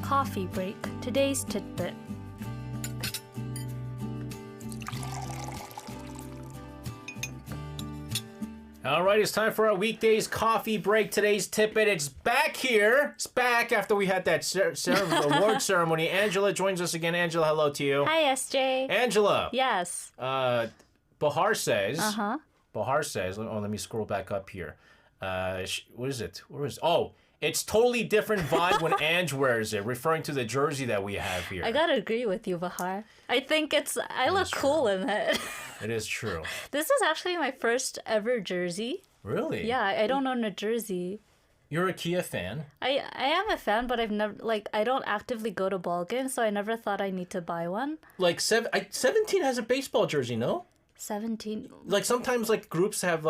coffee break. Today's tidbit. All right, it's time for our weekdays coffee break. Today's tidbit, it's back here. It's back after we had that award ceremony. Angela joins us again. Angela, hello to you. Hi, SJ. Angela. Yes. Bahar says. Uh-huh. Bahar says. Let me scroll back up here. What is it? Where is? Oh, it's totally different vibe when Ange wears it, referring to the jersey that we have here. I gotta agree with you, Bahar. I think I look cool in it. It is true. This is actually my first ever jersey. Really? Yeah, I don't own a jersey. You're a Kia fan. I am a fan, but I've never, I don't actively go to ball games, so I never thought I need to buy one. 17 has a baseball jersey, no? 17. Sometimes groups have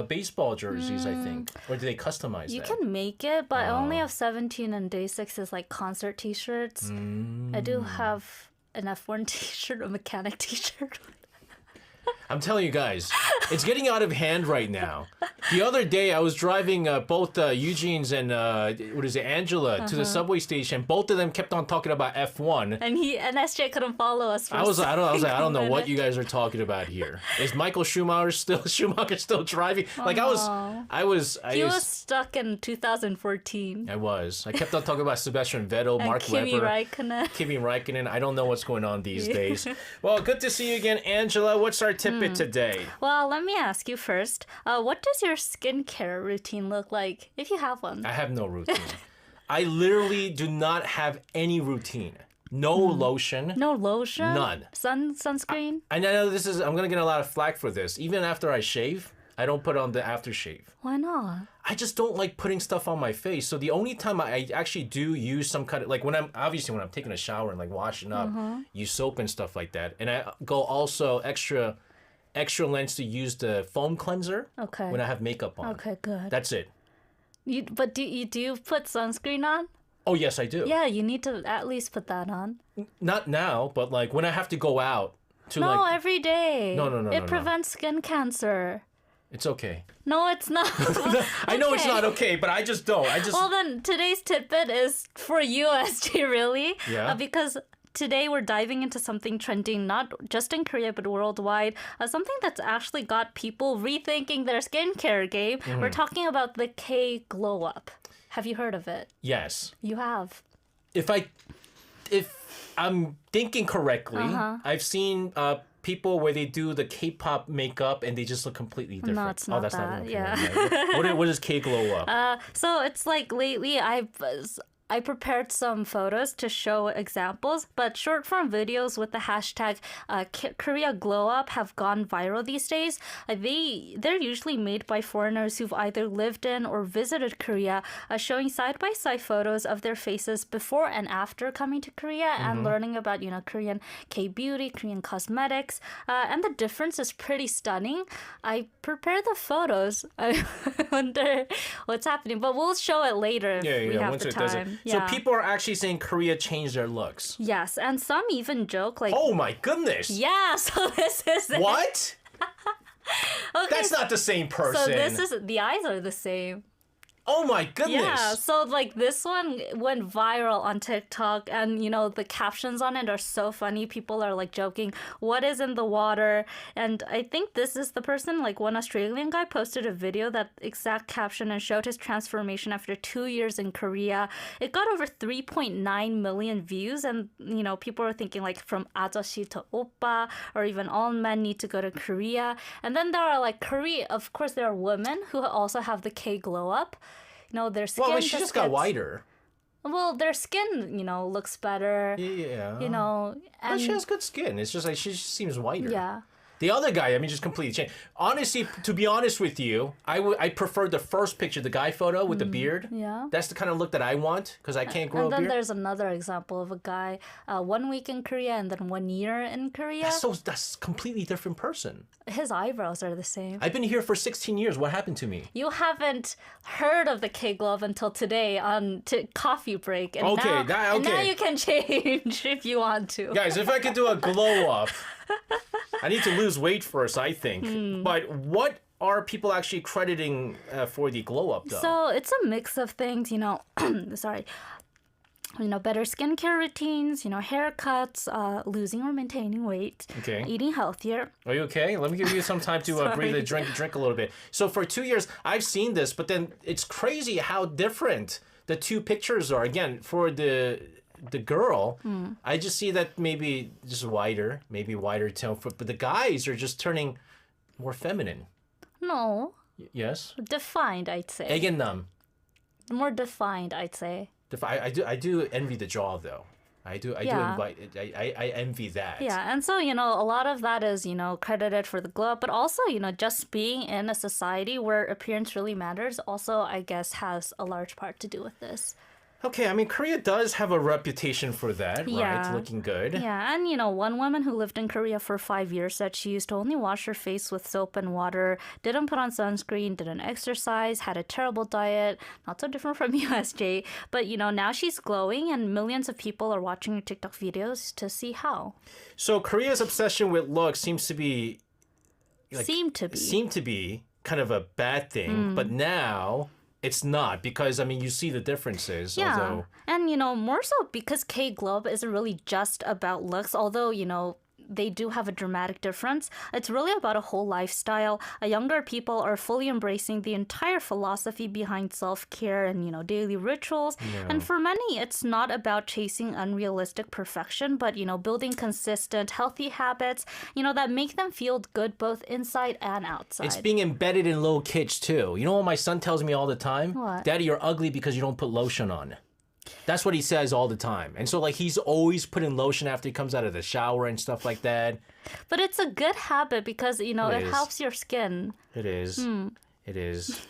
baseball jerseys, I think. Or do they customize that? You can make it, but I only have 17 and day 6 is concert t-shirts. I do have an F1 t-shirt, a mechanic t-shirt. I'm telling you guys, it's getting out of hand right now. The other day, I was driving both Eugene's and Angela to the subway station. Both of them kept on talking about F1, and SJ couldn't follow us. I was like, I don't know what you guys are talking about here. Is Michael Schumacher still driving? I was stuck in 2014. I kept on talking about Sebastian Vettel, and Mark Kimi Webber, Raikkonen. Raikkonen. I don't know what's going on these days. Well, good to see you again, Angela. What's our tidbit today? Well, let me ask you first. What does your skincare routine look like, if you have one? I have no routine. I literally do not have any routine. No lotion. No lotion? None. Sunscreen? I know I'm going to get a lot of flack for this. Even after I shave, I don't put on the aftershave. Why not? I just don't like putting stuff on my face. So the only time I actually do use some kind of, when I'm taking a shower and washing up, use soap and stuff like that. And I go also extra lengths to use the foam cleanser when I have makeup on. Okay, good. That's it. But do you put sunscreen on? Oh, yes, I do. Yeah, you need to at least put that on. Not now, but when I have to go out to No, every day. No. It prevents skin cancer. It's okay. No, it's not. I know it's not okay, but I just don't. Well, then today's tidbit is for you, SJ, really. Yeah. Because today we're diving into something trending not just in Korea but worldwide. Something that's actually got people rethinking their skincare game. We're talking about the K glow up. Have you heard of it? Yes. You have. If I'm thinking correctly, I've seen people where they do the K-pop makeup and they just look completely different. No, it's not that's that. not okay. Yeah. What is K glow up? So it's lately I prepared some photos to show examples, but short form videos with the hashtag Korea Glow Up have gone viral these days. They're usually made by foreigners who've either lived in or visited Korea, showing side-by-side photos of their faces before and after coming to Korea and learning about, Korean K-beauty, Korean cosmetics, and the difference is pretty stunning. I prepared the photos. I wonder what's happening, but we'll show it later if we have the time. So people are actually saying Korea changed their looks. Yes, and some even joke oh my goodness! Yeah, so this is it. What? Okay, That's not the same person. So the eyes are the same. Oh my goodness! Yeah, so this one went viral on TikTok, and the captions on it are so funny. People are joking, "What is in the water?" And I think this is the person. One Australian guy posted a video that exact caption and showed his transformation after 2 years in Korea. It got over 3.9 million views, and people are thinking from 아저씨 to oppa, or even all men need to go to Korea. And then there are Korea. Of course, there are women who also have the K glow up. Their skin. Well, she just got whiter. Well, their skin, looks better. Yeah. And she has good skin. It's just she just seems whiter. Yeah. The other guy, just completely changed. Honestly, to be honest with you, I prefer the first picture, the guy photo with the beard. Yeah. That's the kind of look that I want because I can't grow a beard. And then there's another example of a guy 1 week in Korea and then 1 year in Korea. That's a completely different person. His eyebrows are the same. I've been here for 16 years. What happened to me? You haven't heard of the K glove until today on coffee break. And now you can change if you want to. Guys, if I could do a glow up, I need to lose weight first, I think. But what are people actually crediting for the glow up, though? So it's a mix of things, Sorry. better skincare routines, haircuts, losing or maintaining weight, Okay. eating healthier. Are you okay? Let me give you some time to breathe and drink a little bit. So for 2 years, I've seen this, but then it's crazy how different the two pictures are. Again, for the girl, I just see that maybe just maybe wider tone. But the guys are just turning more feminine. No, Yes? defined, I'd say. 애견남. More defined, I'd say. I do envy the jaw though. I Yeah. I envy that. Yeah, and so, a lot of that is, credited for the glow up, but also, just being in a society where appearance really matters also, I guess, has a large part to do with this. Okay, I mean, Korea does have a reputation for that, Yeah. right? Looking good. Yeah, and one woman who lived in Korea for 5 years said she used to only wash her face with soap and water, didn't put on sunscreen, didn't exercise, had a terrible diet, not so different from USJ. But, now she's glowing and millions of people are watching her TikTok videos to see how. So Korea's obsession with looks seems to be Seem to be. kind of a bad thing, but now it's not because I mean you see the differences. Yeah. Although And, more so because K-Glow isn't really just about looks, although, they do have a dramatic difference. It's really about a whole lifestyle. Younger people are fully embracing the entire philosophy behind self-care and, daily rituals. And for many, it's not about chasing unrealistic perfection, but, building consistent, healthy habits, that make them feel good both inside and outside. it's being embedded in little kids too. You know what my son tells me all the time? What? Daddy, you're ugly because you don't put lotion on. That's what he says all the time. And so like he's always putting lotion after he comes out of the shower and stuff like that. But it's a good habit because, it is. helps your skin. It is. It is.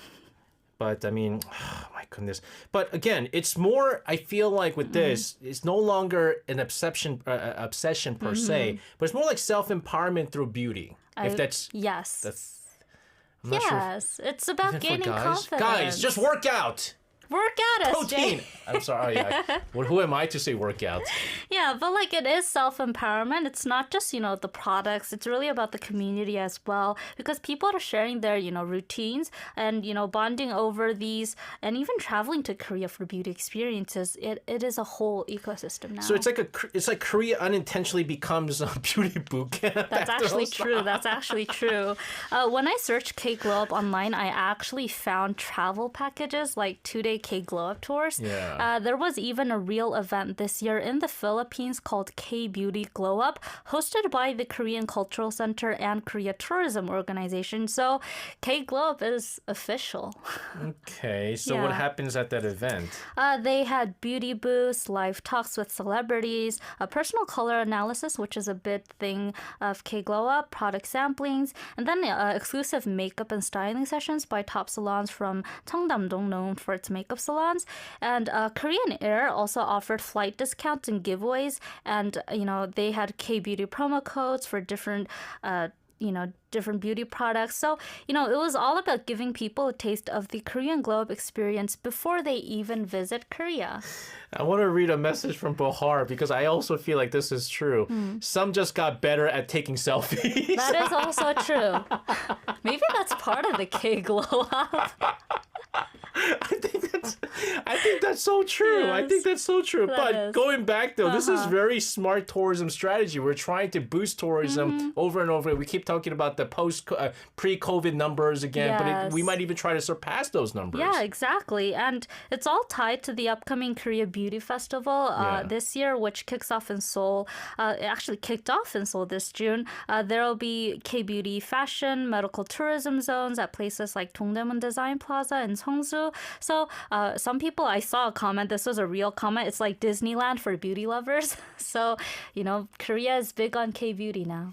But I mean, oh my goodness. But again, it's more, I feel like with this, it's no longer an obsession per se, but it's more like self-empowerment through beauty. If that's, Yes. I'm not sure. Yes. It's about Even for gaining guys. confidence. Guys, just work out. Work out, Protein. SJ. I'm sorry. Well, who am I to say work out? Yeah, but it is self-empowerment. It's not just, the products. It's really about the community as well because people are sharing their, routines and, bonding over these and even traveling to Korea for beauty experiences. It is a whole ecosystem now. So it's like Korea unintentionally becomes a beauty boot camp. That's actually true. That's actually true. When I searched K-Glow Up online, I actually found travel packages like 2-day K-Glow Up tours. Yeah. There was even a real event this year in the Philippines called K-Beauty Glow Up, hosted by the Korean Cultural Center and Korea Tourism Organization. So K-Glow Up is official. Okay, so what Yeah. happens at that event? They had beauty booths, live talks with celebrities, a personal color analysis, which is a big thing of K-Glow Up, product samplings, and then exclusive makeup and styling sessions by top salons from Cheongdam-dong, known for its makeup salons. And Korean Air also offered flight discounts and giveaways, and they had K-Beauty promo codes for different different beauty products. So, it was all about giving people a taste of the Korean Glow Up experience before they even visit Korea. I want to read a message from Bohar because I also feel like this is true. Some just got better at taking selfies. That is also true. Maybe that's part of the K-Glow Up. I think that's so true. I think that's so true. But is. going back though, this is very smart tourism strategy. We're trying to boost tourism over and over. We keep talking about the pre-COVID numbers again, but we might even try to surpass those numbers. Yeah, exactly. And it's all tied to the upcoming Korea Beauty Festival this year, which kicks off in Seoul. It actually kicked off in Seoul this June. There will be K-Beauty fashion, medical tourism zones at places like Dongdaemun Design Plaza and Seongsu. So some people, I saw a comment, this was a real comment, it's like Disneyland for beauty lovers. So, Korea is big on K-Beauty now.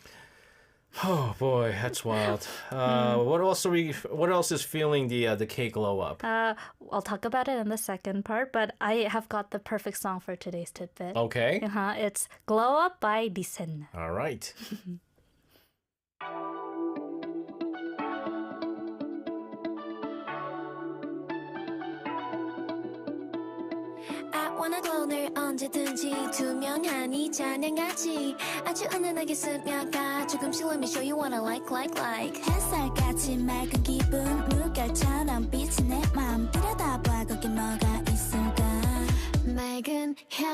Oh boy, that's wild. What else is fueling the K-Glow Up? I'll talk about it in the second part, but I have got the perfect song for today's tidbit. Okay. It's Glow Up by Disen. All right. I wanna glow 늘 언제든지 투명한 이 잔향같이 아주 은은하게 스며가 조금씩 let me show you what I like 햇살같이 맑은 기분 물결처럼 비친 내 맘 들여다봐 거기 뭐가 있을까 맑은 향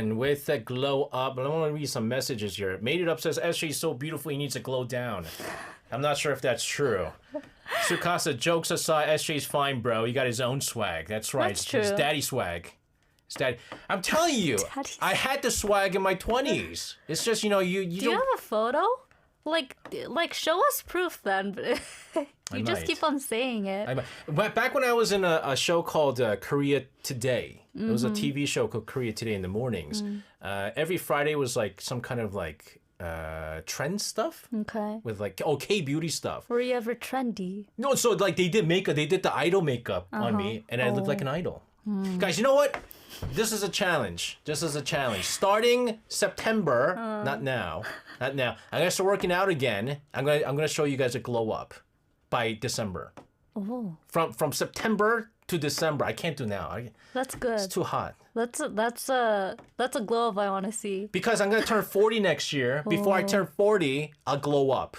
And with a glow up, I want to read some messages here. Made It Up says, SJ is so beautiful, he needs to glow down. I'm not sure if that's true. Sukasa, jokes aside, SJ's fine, bro. He got his own swag. That's right. That's true. It's daddy swag. It's daddy. I'm telling you, I had the swag in my 20s. It's just, you Do you don't... have a photo? Like, show us proof then. You just might. keep on saying it. But back when I was in a show called Korea Today, it was a TV show called Korea Today in the mornings. Every Friday was like some kind of like trend stuff. Okay. With like, K-beauty stuff. Were you ever trendy? No, so like they did makeup, they did the idol makeup on me, and I looked like an idol. Guys, you know what? This is a challenge. Starting September, not now. I'm gonna start working out again. I'm gonna show you guys a glow up by December. Oh. From September to December. I can't do now. That's good. It's too hot. That's a glow up I want to see. Because I'm gonna turn 40 next year. Before I turn 40, I'll glow up.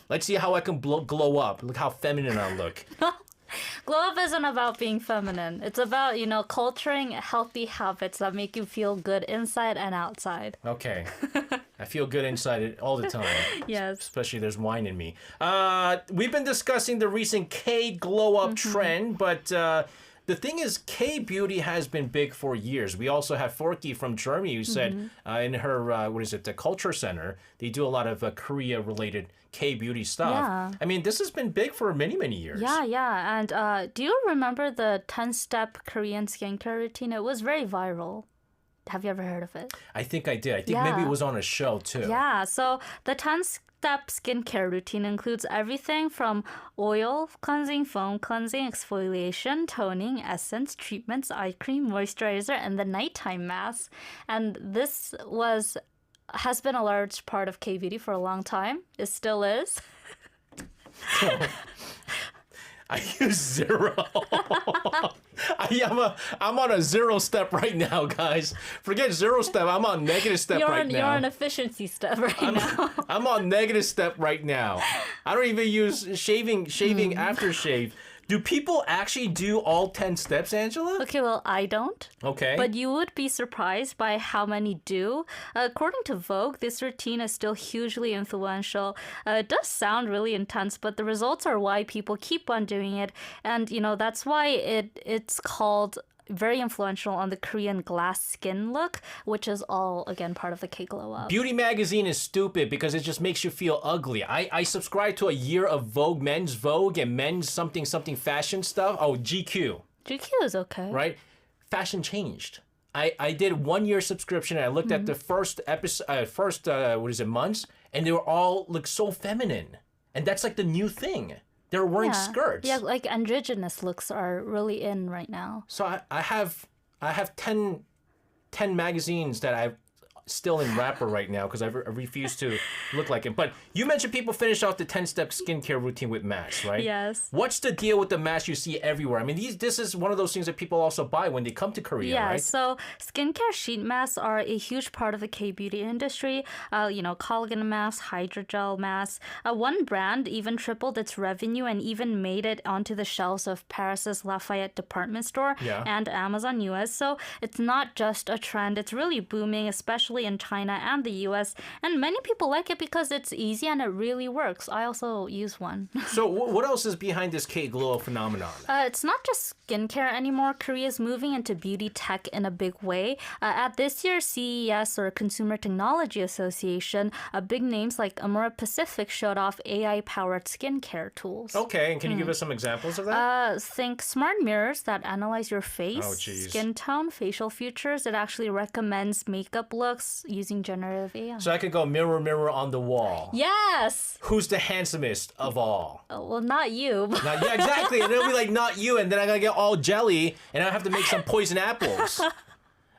Let's see how I can glow up. Look how feminine I look. Glow up isn't about being feminine. It's about, culturing healthy habits that make you feel good inside and outside. Okay. I feel good inside it all the time. Yes. Especially there's wine in me. We've been discussing the recent K glow up trend, but the thing is, K-beauty has been big for years. We also have Forky from Germany who said in her, the Culture Center, they do a lot of Korea-related K-beauty stuff. Yeah. I mean, this has been big for many, many years. Yeah. And do you remember the 10-step Korean skincare routine? It was very viral. Have you ever heard of it? I think I did. I think maybe it was on a show, too. Yeah, so the 10-step skincare routine includes everything from oil, cleansing foam, cleansing, exfoliation, toning, essence, treatments, eye cream, moisturizer, and the nighttime mask. And this has been a large part of K-beauty for a long time. It still is. I use 0. I'm on a 0 step right now, guys. Forget 0 step. I'm on negative step right now. You're on efficiency step now. I'm on negative step right now. I don't even use shaving aftershave. Do people actually do all 10 steps, Angela? Okay, well, I don't. Okay. But you would be surprised by how many do. According to Vogue, this routine is still hugely influential. It does sound really intense, but the results are why people keep on doing it. And, that's why it's called very influential on the Korean glass skin look, which is all, again, part of the K-glow up. Beauty magazine is stupid because it just makes you feel ugly. I subscribe to a year of Vogue, men's Vogue, and men's something fashion stuff. Oh, GQ. GQ is okay. Right? Fashion changed. I did 1 year subscription and I looked at the first months, and they were all look so feminine. And that's like the new thing. They're wearing skirts. Yeah, like androgynous looks are really in right now. So I have 10 magazines that I've still in wrapper right now because I refuse to look like it. But you mentioned people finish off the 10-step skincare routine with masks, right? Yes. What's the deal with the masks you see everywhere? I mean, this is one of those things that people also buy when they come to Korea, right? Yeah, so skincare sheet masks are a huge part of the K-beauty industry. Collagen masks, hydrogel masks. One brand even tripled its revenue and even made it onto the shelves of Paris's Lafayette department store and Amazon US. So it's not just a trend. It's really booming, especially in China and the US, and many people like it because it's easy and it really works. I also use one. So what else is behind this K-glow phenomenon? It's not just skincare anymore. Korea is moving into beauty tech in a big way. At this year's CES, or Consumer Technology Association, big names like Amura Pacific showed off AI-powered skincare tools. Okay, and can you give us some examples of that? Think smart mirrors that analyze your face, skin tone, facial features. It actually recommends makeup looks using generative AI. So I could go mirror, mirror on the wall. Yes! Who's the handsomest of all? Well, not you. Yeah, exactly. And it'll be like, not you. And then I'm going to get all jelly and I have to make some poison apples.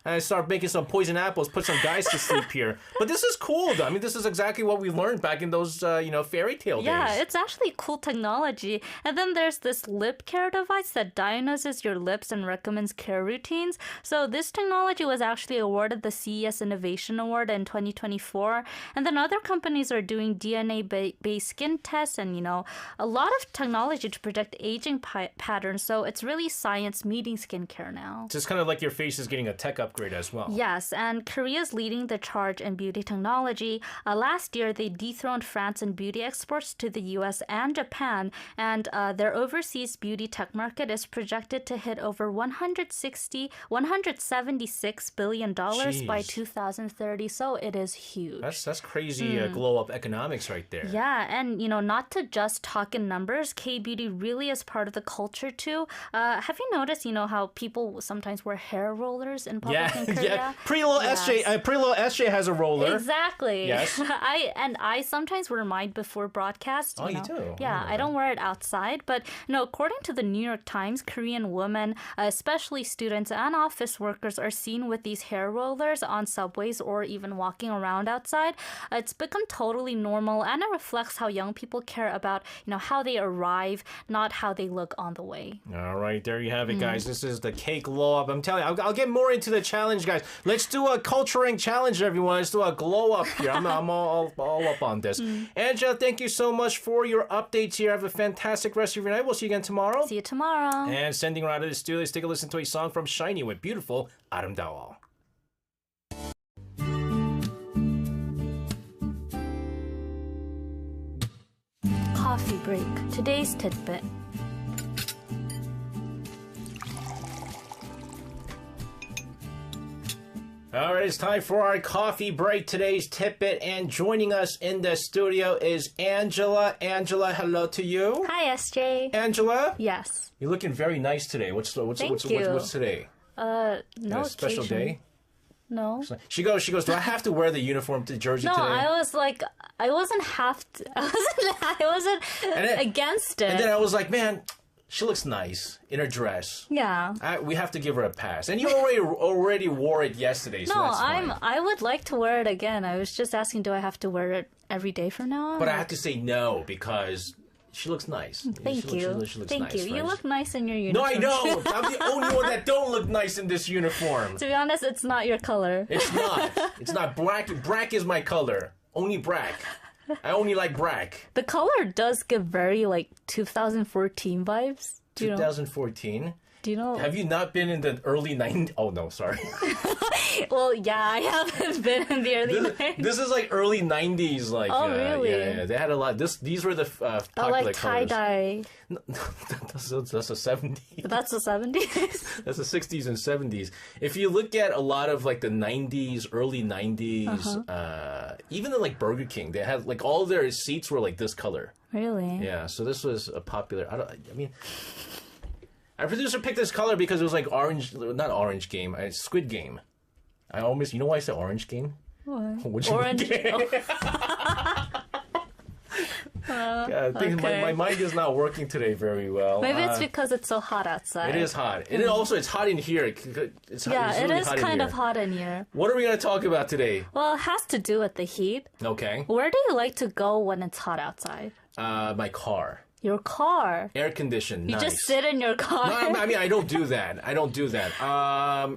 And I start making some poison apples, put some guys to sleep here. But this is cool, though. I mean, this is exactly what we learned back in those, fairy tale days. Yeah, it's actually cool technology. And then there's this lip care device that diagnoses your lips and recommends care routines. So this technology was actually awarded the CES Innovation Award in 2024. And then other companies are doing DNA-based skin tests and, a lot of technology to predict aging patterns. So it's really science meeting skincare now. It's just kind of like your face is getting a tech upgrade. upgrade as well. Yes, and Korea's leading the charge in beauty technology. Last year, they dethroned France in beauty exports to the US and Japan, and their overseas beauty tech market is projected to hit over $176 billion by 2030, so it is huge. That's crazy glow up economics right there. Yeah, and not to just talk in numbers, K-beauty really is part of the culture too. Have you noticed, how people sometimes wear hair rollers in public in Korea? Yeah. Pretty little SJ has a roller. Exactly. Yes. I sometimes wear mine before broadcast. You do? Yeah, I don't wear it outside, but according to the New York Times, Korean women, especially students and office workers, are seen with these hair rollers on subways or even walking around outside. It's become totally normal, and it reflects how young people care about how they arrive, not how they look on the way. All right, there you have it, guys. This is the cake glow up. I'm telling you, I'll get more into the challenge, guys. Let's do a culturing challenge, everyone. Let's do a glow up here. I'm all up on this. Angela, thank you so much for your updates here. Have a fantastic rest of your night. We'll see you again tomorrow. See you tomorrow. And sending her out of the studio, let's take a listen to a song from Shiny with beautiful 아름다워. Coffee break. Today's tidbit. All right, it's time for our coffee break. Today's tidbit, and joining us in the studio is Angela. Angela, hello to you. Hi, SJ. Angela, Yes. you're looking very nice today. What's today? No A special occasion. day? No. She goes, do I have to wear the uniform to jersey No, today? I wasn't against it. And then I was like, man, she looks nice in her dress. Yeah. We have to give her a pass. And you already wore it yesterday, so No, that's fine. I would like to wear it again. I was just asking, do I have to wear it every day from now on? But I have to say no because she looks nice. Thank you. She looks Thank nice, you. You friends. look nice in your No, uniform. I know. I'm the only one that don't look nice in this uniform. To be honest, it's not your color. It's not. It's not black. Black is my color. Only black. I only like black. The color does give very 2014 vibes. Do you know? 2014. Do you know? Have you not been in the early 90s? Oh, no, sorry. Well, yeah, I haven't been in the early 90s. This is like early 90s. Oh, really? Yeah. They had a lot. These were the popular like colors. tie-dye. That's a 70s. That's the 70s? That's the 60s and 70s. If you look at a lot of the 90s, early 90s, even in Burger King, they had all their seats were this color. Really? Yeah, so this was a popular. Our producer picked this color because it was not Orange Game, Squid Game. I almost, you know why I said Orange Game? What? Orange Game. Okay. My mind is not working today very well. Maybe it's because it's so hot outside. It is hot. And also, it's hot in here. It's really is hot kind in of here. hot in here. What are we going to talk about today? Well, it has to do with the heat. Okay. Where do you like to go when it's hot outside? My car. Your car. Air conditioned. You nice. just sit in your car. No, I don't do that.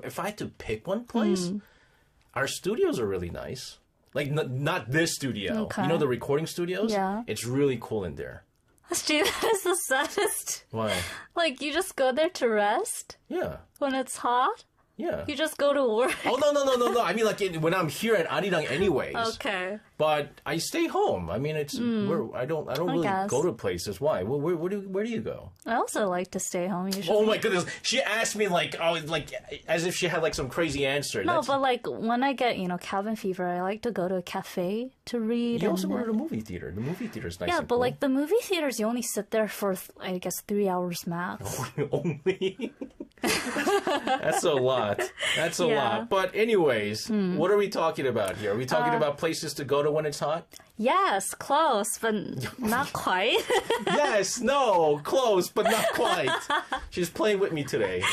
If I had to pick one place, our studios are really nice. Not this studio. Okay. You know the recording studios? Yeah. It's really cool in there. Gee, that is the saddest. Why? You just go there to rest Yeah. when it's hot? Yeah. You just go to work? Oh, no. I mean, when I'm here at Arirang anyways. Okay. But I stay home. I mean, it's I don't really guess. go to places. Why? Where do you go? I also like to stay home usually. Oh my goodness! She asked me as if she had some crazy answer. No, but when I get, cabin fever, I like to go to a cafe to read. You also go to the movie theater. The movie theater's nice. Yeah, and but cool. the movie theaters, you only sit there for, I guess, 3 hours max. Only. That's a lot. That's a Yeah. lot. But anyways, what are we talking about here? Are we talking about places to go to when it's hot? Yes, close, but not quite. Yes, no, close, but not quite. She's playing with me today.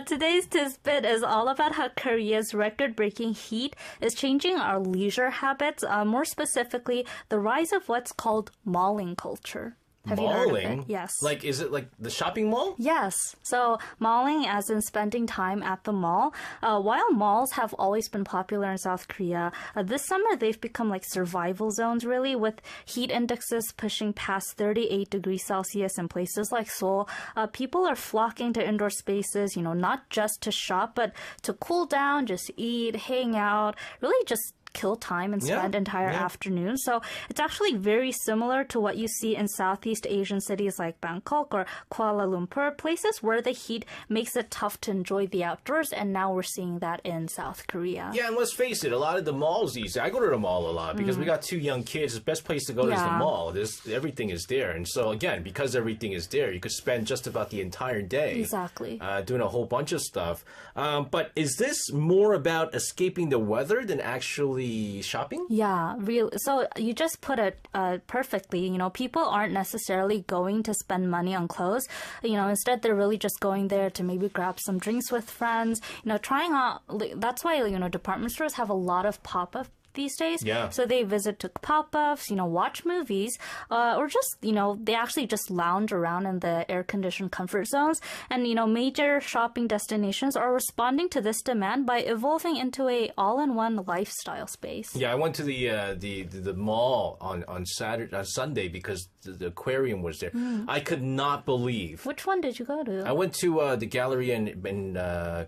Today's tidbit is all about how Korea's record-breaking heat is changing our leisure habits, more specifically, the rise of what's called malling culture. Have you heard of Malling? it? Yes. Like, is it like the shopping mall? Yes. So malling, as in spending time at the mall. While malls have always been popular in South Korea, this summer they've become like survival zones, really, with heat indexes pushing past 38 degrees Celsius in places like Seoul. People are flocking to indoor spaces, not just to shop, but to cool down, just eat, hang out, really just kill time and spend entire afternoons. So it's actually very similar to what you see in Southeast Asian cities like Bangkok or Kuala Lumpur, places where the heat makes it tough to enjoy the outdoors, and now we're seeing that in South Korea. Yeah, and let's face it, a lot of the malls these days, I go to the mall a lot because we got two young kids. The best place to go is the mall. Everything is there. And so again, because everything is there, you could spend just about the entire day Exactly. Doing a whole bunch of stuff. But is this more about escaping the weather than actually shopping? Yeah, real. So you just put it perfectly. People aren't necessarily going to spend money on clothes. Instead they're really just going there to maybe grab some drinks with friends. Trying out. That's why department stores have a lot of pop-up these days. Yeah. So they visit to pop-ups, watch movies, or just, they actually just lounge around in the air-conditioned comfort zones. And, major shopping destinations are responding to this demand by evolving into a all-in-one lifestyle space. Yeah, I went to the mall on Sunday because the aquarium was there. I could not believe. Which one did you go to? I went to the gallery in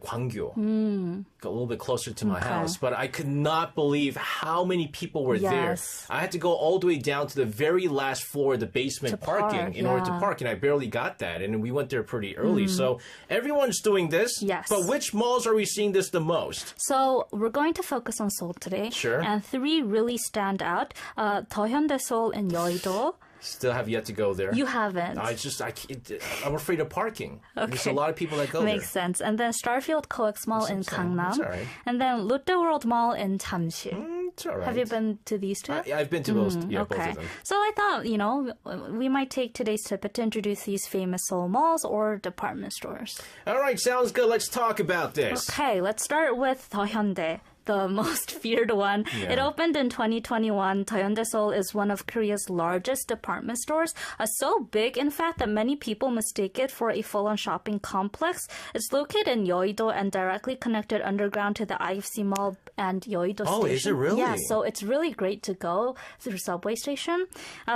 Gwangyo, a little bit closer to my house, but I could not believe how many people were there. I had to go all the way down to the very last floor of the basement parking in order to park, and I barely got that, and we went there pretty early. So everyone's doing this, but which malls are we seeing this the most? So we're going to focus on Seoul today. Sure. And three really stand out. Hyundai Seoul in Yeouido. Still have yet to go there. You haven't. I'm afraid of parking. There's a lot of people that go Makes sense. And then Starfield COEX Mall in Gangnam. That's all right. And then Lotte World Mall in Jamsil. It's all right. Have you been to these two? I've been to both of them. So I thought, we might take today's tip to introduce these famous Seoul malls or department stores. All right, sounds good. Let's talk about this. Okay, let's start with Hyundai, the most feared one. It opened in 2021. Hyundai Seoul is one of Korea's largest department stores. So big, in fact, that many people mistake it for a full-on shopping complex. It's located in Yeouido and directly connected underground to the IFC Mall and Yeouido Station. Oh, is it really? Yeah, so it's really great to go through subway station,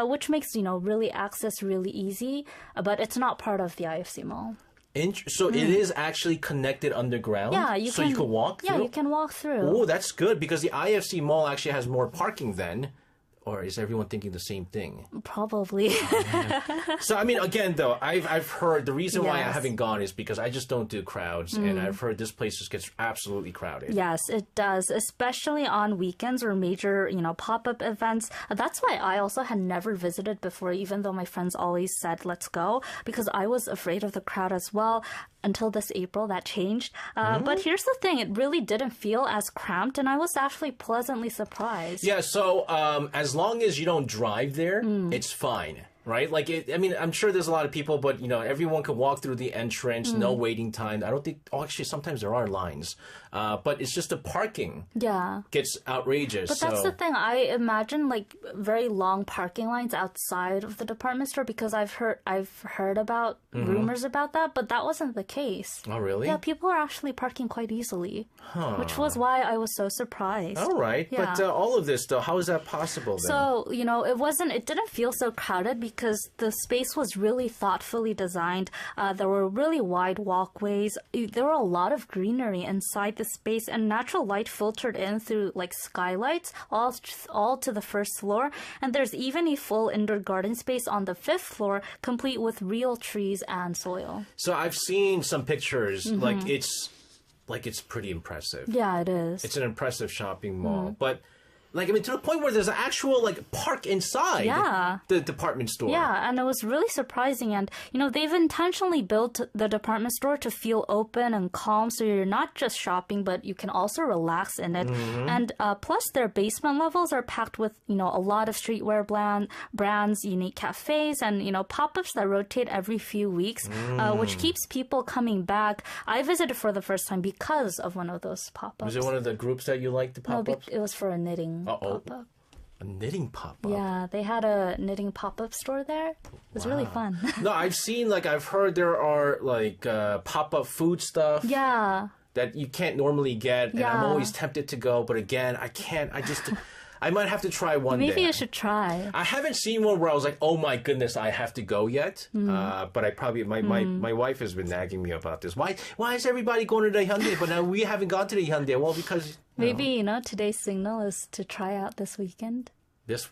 which makes, really access really easy, but it's not part of the IFC Mall. So it is actually connected underground? Yeah, you can walk through? Yeah, you can walk through. Oh, that's good because the IFC Mall actually has more parking then. Or is everyone thinking the same thing? Probably. So, I mean, again, though, I've heard the reason why I haven't gone is because I just don't do crowds. And I've heard this place just gets absolutely crowded. Yes, it does, especially on weekends or major, pop-up events. That's why I also had never visited before, even though my friends always said, let's go, because I was afraid of the crowd as well. Until this April, that changed. But here's the thing, it really didn't feel as cramped, and I was actually pleasantly surprised. Yeah, so as long as you don't drive there, it's fine. Right? I'm sure there's a lot of people, but, everyone can walk through the entrance, no waiting time. I don't think, actually, sometimes there are lines. But it's just the parking gets outrageous. But that's the thing. I imagine, very long parking lines outside of the department store because I've heard about rumors about that, but that wasn't the case. Oh, really? Yeah, people are actually parking quite easily, which was why I was so surprised. All right. Yeah. But all of this, though, how is that possible then? So, it didn't feel so crowded because the space was really thoughtfully designed. There were really wide walkways. There were a lot of greenery inside the space, and natural light filtered in through skylights all to the first floor. And there's even a full indoor garden space on the 5th floor, complete with real trees and soil. So I've seen some pictures. It's pretty impressive. Yeah, it is. It's an impressive shopping mall, but. To the point where there's an actual, park inside the department store. Yeah, and it was really surprising. And, they've intentionally built the department store to feel open and calm, so you're not just shopping, but you can also relax in it. And plus, their basement levels are packed with, a lot of streetwear brands, unique cafes, and, pop-ups that rotate every few weeks, which keeps people coming back. I visited for the first time because of one of those pop-ups. Was it one of the groups that you liked, the pop-ups? No, it was for a knitting pop-up. A knitting pop-up. Yeah, they had a knitting pop-up store there. It was really fun. No, I've heard there are like pop-up food stuff. Yeah. That you can't normally get, and I'm Yeah. always tempted to go, but again, I can't. I might have to try one day. Maybe you should try. I haven't seen one where I was like, oh my goodness, I have to go yet. But I probably, my wife has been nagging me about this. Why is everybody going to the Hyundai, but now we haven't gone to the Hyundai? Well, because... Maybe, today's signal is to try out this weekend. This...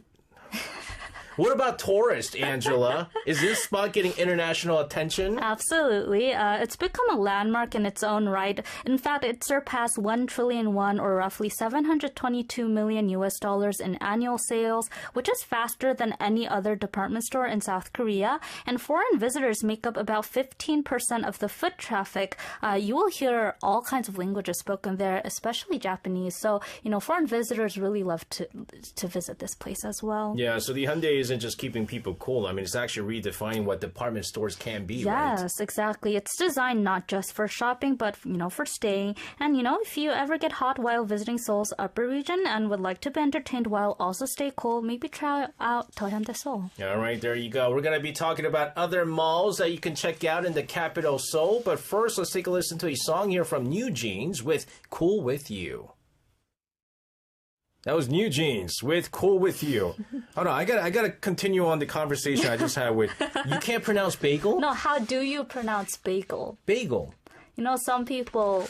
What about tourists, Angela? Is this spot getting international attention? Absolutely. It's become a landmark in its own right. In fact, it surpassed 1 trillion won, or roughly $722 million in annual sales, which is faster than any other department store in South Korea. And foreign visitors make up about 15% of the foot traffic. You will hear all kinds of languages spoken there, especially Japanese. So, foreign visitors really love to visit this place as well. Yeah, so the Hyundai isn't just keeping people cool. I mean, it's actually redefining what department stores can be, right? Yes, exactly. It's designed not just for shopping, but, for staying. And, if you ever get hot while visiting Seoul's upper region and would like to be entertained while also stay cool, maybe try out Hyundai Seoul. All right, there you go. We're going to be talking about other malls that you can check out in the capital, Seoul. But first, let's take a listen to a song here from New Jeans with Cool With You. That was New Jeans with Cool With You. Hold on, I gotta continue on the conversation I just had with... You can't pronounce bagel? No, how do you pronounce bagel? Bagel. Some people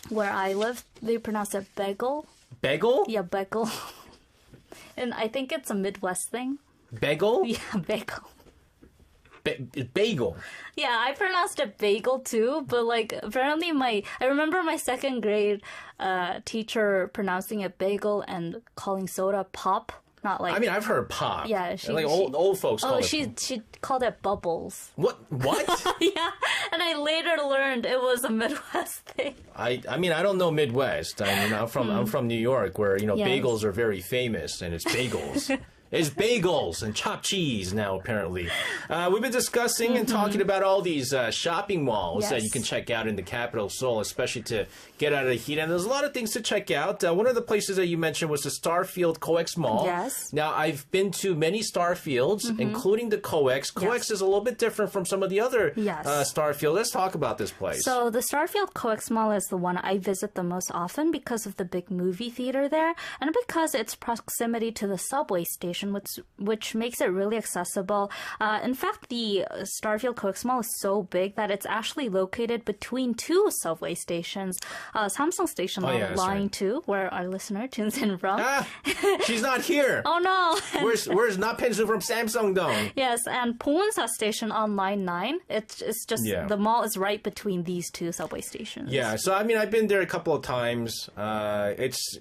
where I live, they pronounce it bagel. Bagel? Yeah, bagel. And I think it's a Midwest thing. Bagel? Yeah, bagel. Bagel. Yeah, I pronounced it bagel too, but apparently I remember my second grade teacher pronouncing it bagel and calling soda pop. Not like... I mean, I've heard pop. Yeah, old folks call it. She called it bubbles. What? Yeah, and I later learned it was a Midwest thing. I mean, I don't know Midwest. I mean, I'm from New York, where Yes. bagels are very famous, and it's bagels. It's bagels and chopped cheese now, apparently. We've been discussing and talking about all these shopping malls that you can check out in the capital, Seoul, especially to get out of the heat. And there's a lot of things to check out. One of the places that you mentioned was the Starfield COEX Mall. Yes. Now, I've been to many Starfields, including the COEX. COEX is a little bit different from some of the other Starfield. Let's talk about this place. So the Starfield COEX Mall is the one I visit the most often because of the big movie theater there and because its proximity to the subway station, which makes it really accessible. In fact, the Starfield COEX Mall is so big that it's actually located between two subway stations. Samsung Station Line 2, where our listener tunes in from. She's not here. Oh no! Where's Napensu from Samsung Dong? Yes, and Poonsa Station on Line 9. It's just the mall is right between these two subway stations. Yeah, so I mean, I've been there a couple of times. It's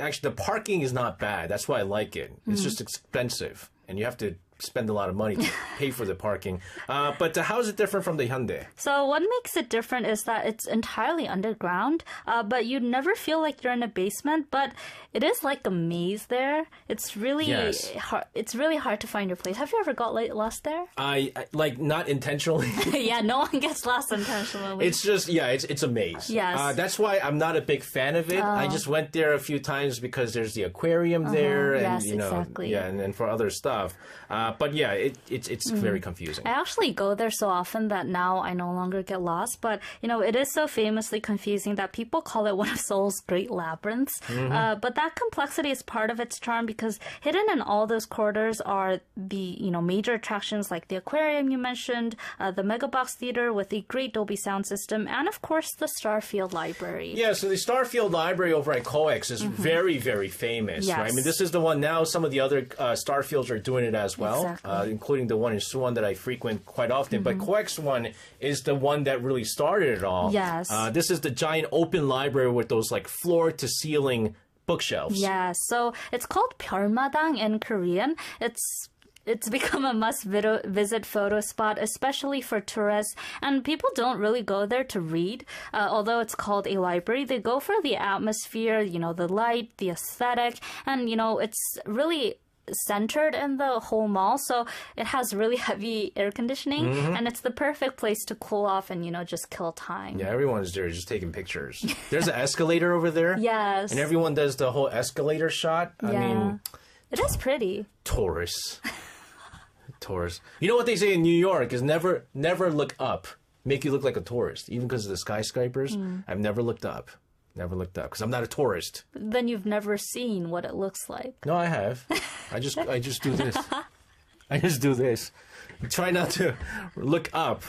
actually, the parking is not bad. That's why I like it. It's just expensive, and you have to spend a lot of money to pay for the parking. But how is it different from the Hyundai? So what makes it different is that it's entirely underground, but you never feel like you're in a basement, but it is like a maze there. It's really hard. It's really hard to find your place. Have you ever got lost there? I like, not intentionally. Yeah, no one gets lost intentionally. It's just, it's a maze. Yes. That's why I'm not a big fan of it. I just went there a few times because there's the aquarium there, and yes, exactly. and for other stuff. But yeah, it's very confusing. I actually go there so often that now I no longer get lost. But, it is so famously confusing that people call it one of Seoul's great labyrinths. But that complexity is part of its charm because hidden in all those corridors are the, major attractions like the aquarium you mentioned, the Megabox Theater with a great Dolby sound system, and of course the Starfield Library. Yeah, so the Starfield Library over at COEX is very, very famous. Yes. Right? I mean, this is the one now. Some of the other Starfields are doing it as well. Exactly. Including the one in Suwon that I frequent quite often. But COEX one is the one that really started it all. Yes. This is the giant open library with those like floor-to-ceiling bookshelves. Yeah, so it's called 별마당 in Korean. It's become a must-visit photo spot, especially for tourists. And people don't really go there to read. Although it's called a library, they go for the atmosphere, the light, the aesthetic. And, it's really centered in the whole mall, so it has really heavy air conditioning, and it's the perfect place to cool off and just kill time. Yeah, everyone's there just taking pictures. There's an escalator over there. Yes. And everyone does the whole escalator shot. I mean, It is pretty. Tourists. Tourists. You know what they say in New York is never look up. Make you look like a tourist. Even because of the skyscrapers, I've never looked up. Never looked up because I'm not a tourist. Then you've never seen what it looks like. No, I have. I just do this. I just do this. Try not to look up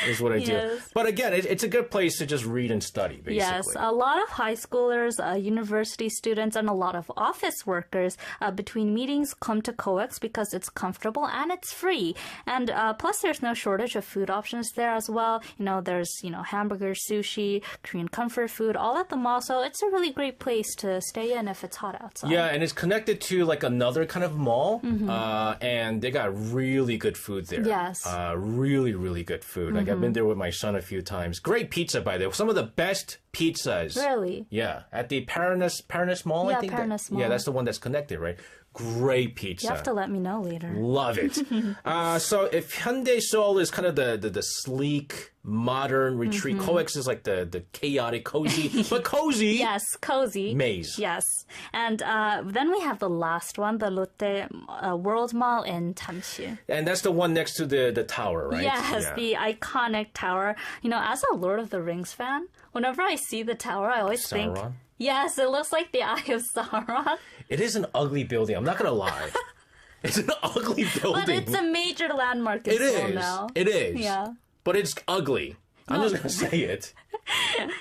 is what I do. Yes. But again, it's a good place to just read and study, basically. Yes, a lot of high schoolers, university students, and a lot of office workers between meetings come to COEX because it's comfortable and it's free. And plus, there's no shortage of food options there as well. There's, hamburgers, sushi, Korean comfort food, all at the mall. So it's a really great place to stay in if it's hot outside. Yeah, and it's connected to like another kind of mall. And they got really good food there. Yes. Really, really good food. Like I've been there with my son a few times. Great pizza, by the way. Some of the best pizzas. Really? Yeah. At the Paranus Mall, Yeah, I think. Paranus Mall. Yeah, that's the one that's connected, right? Great pizza. You have to let me know later. Love it. So if Hyundai Seoul is kind of the sleek, modern retreat, COEX is like the chaotic, cozy, but cozy. Yes, cozy. Maze. Yes. And then we have the last one, the Lotte World Mall in Jamsil. And that's the one next to the tower, right? Yes, Yeah. the iconic tower. As a Lord of the Rings fan, whenever I see the tower, I always think, Sauron? yes, it looks like the Eye of Sauron. It is an ugly building. I'm not going to lie. It's an ugly building. But it's a major landmark in It Seoul is. now. It is. Yeah. But it's ugly. I'm just going to say it.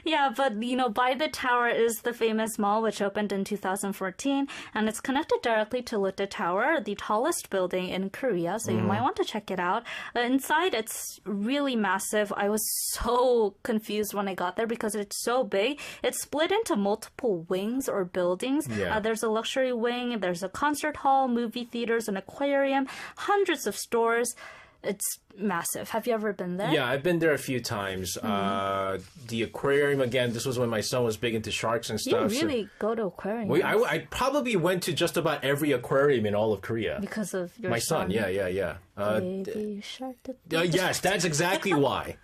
Yeah, but by the tower is the famous mall which opened in 2014, and it's connected directly to Lotte Tower, the tallest building in Korea, so you might want to check it out. Inside, it's really massive. I was so confused when I got there because it's so big. It's split into multiple wings or buildings. Yeah. There's a luxury wing, there's a concert hall, movie theaters, an aquarium, hundreds of stores. It's massive. Have you ever been there? Yeah, I've been there a few times. The aquarium, again, this was when my son was big into sharks and You stuff. really go to aquariums. I probably went to just about every aquarium in all of Korea. Because of your My son, yeah. Baby shark. Yes, that's exactly why.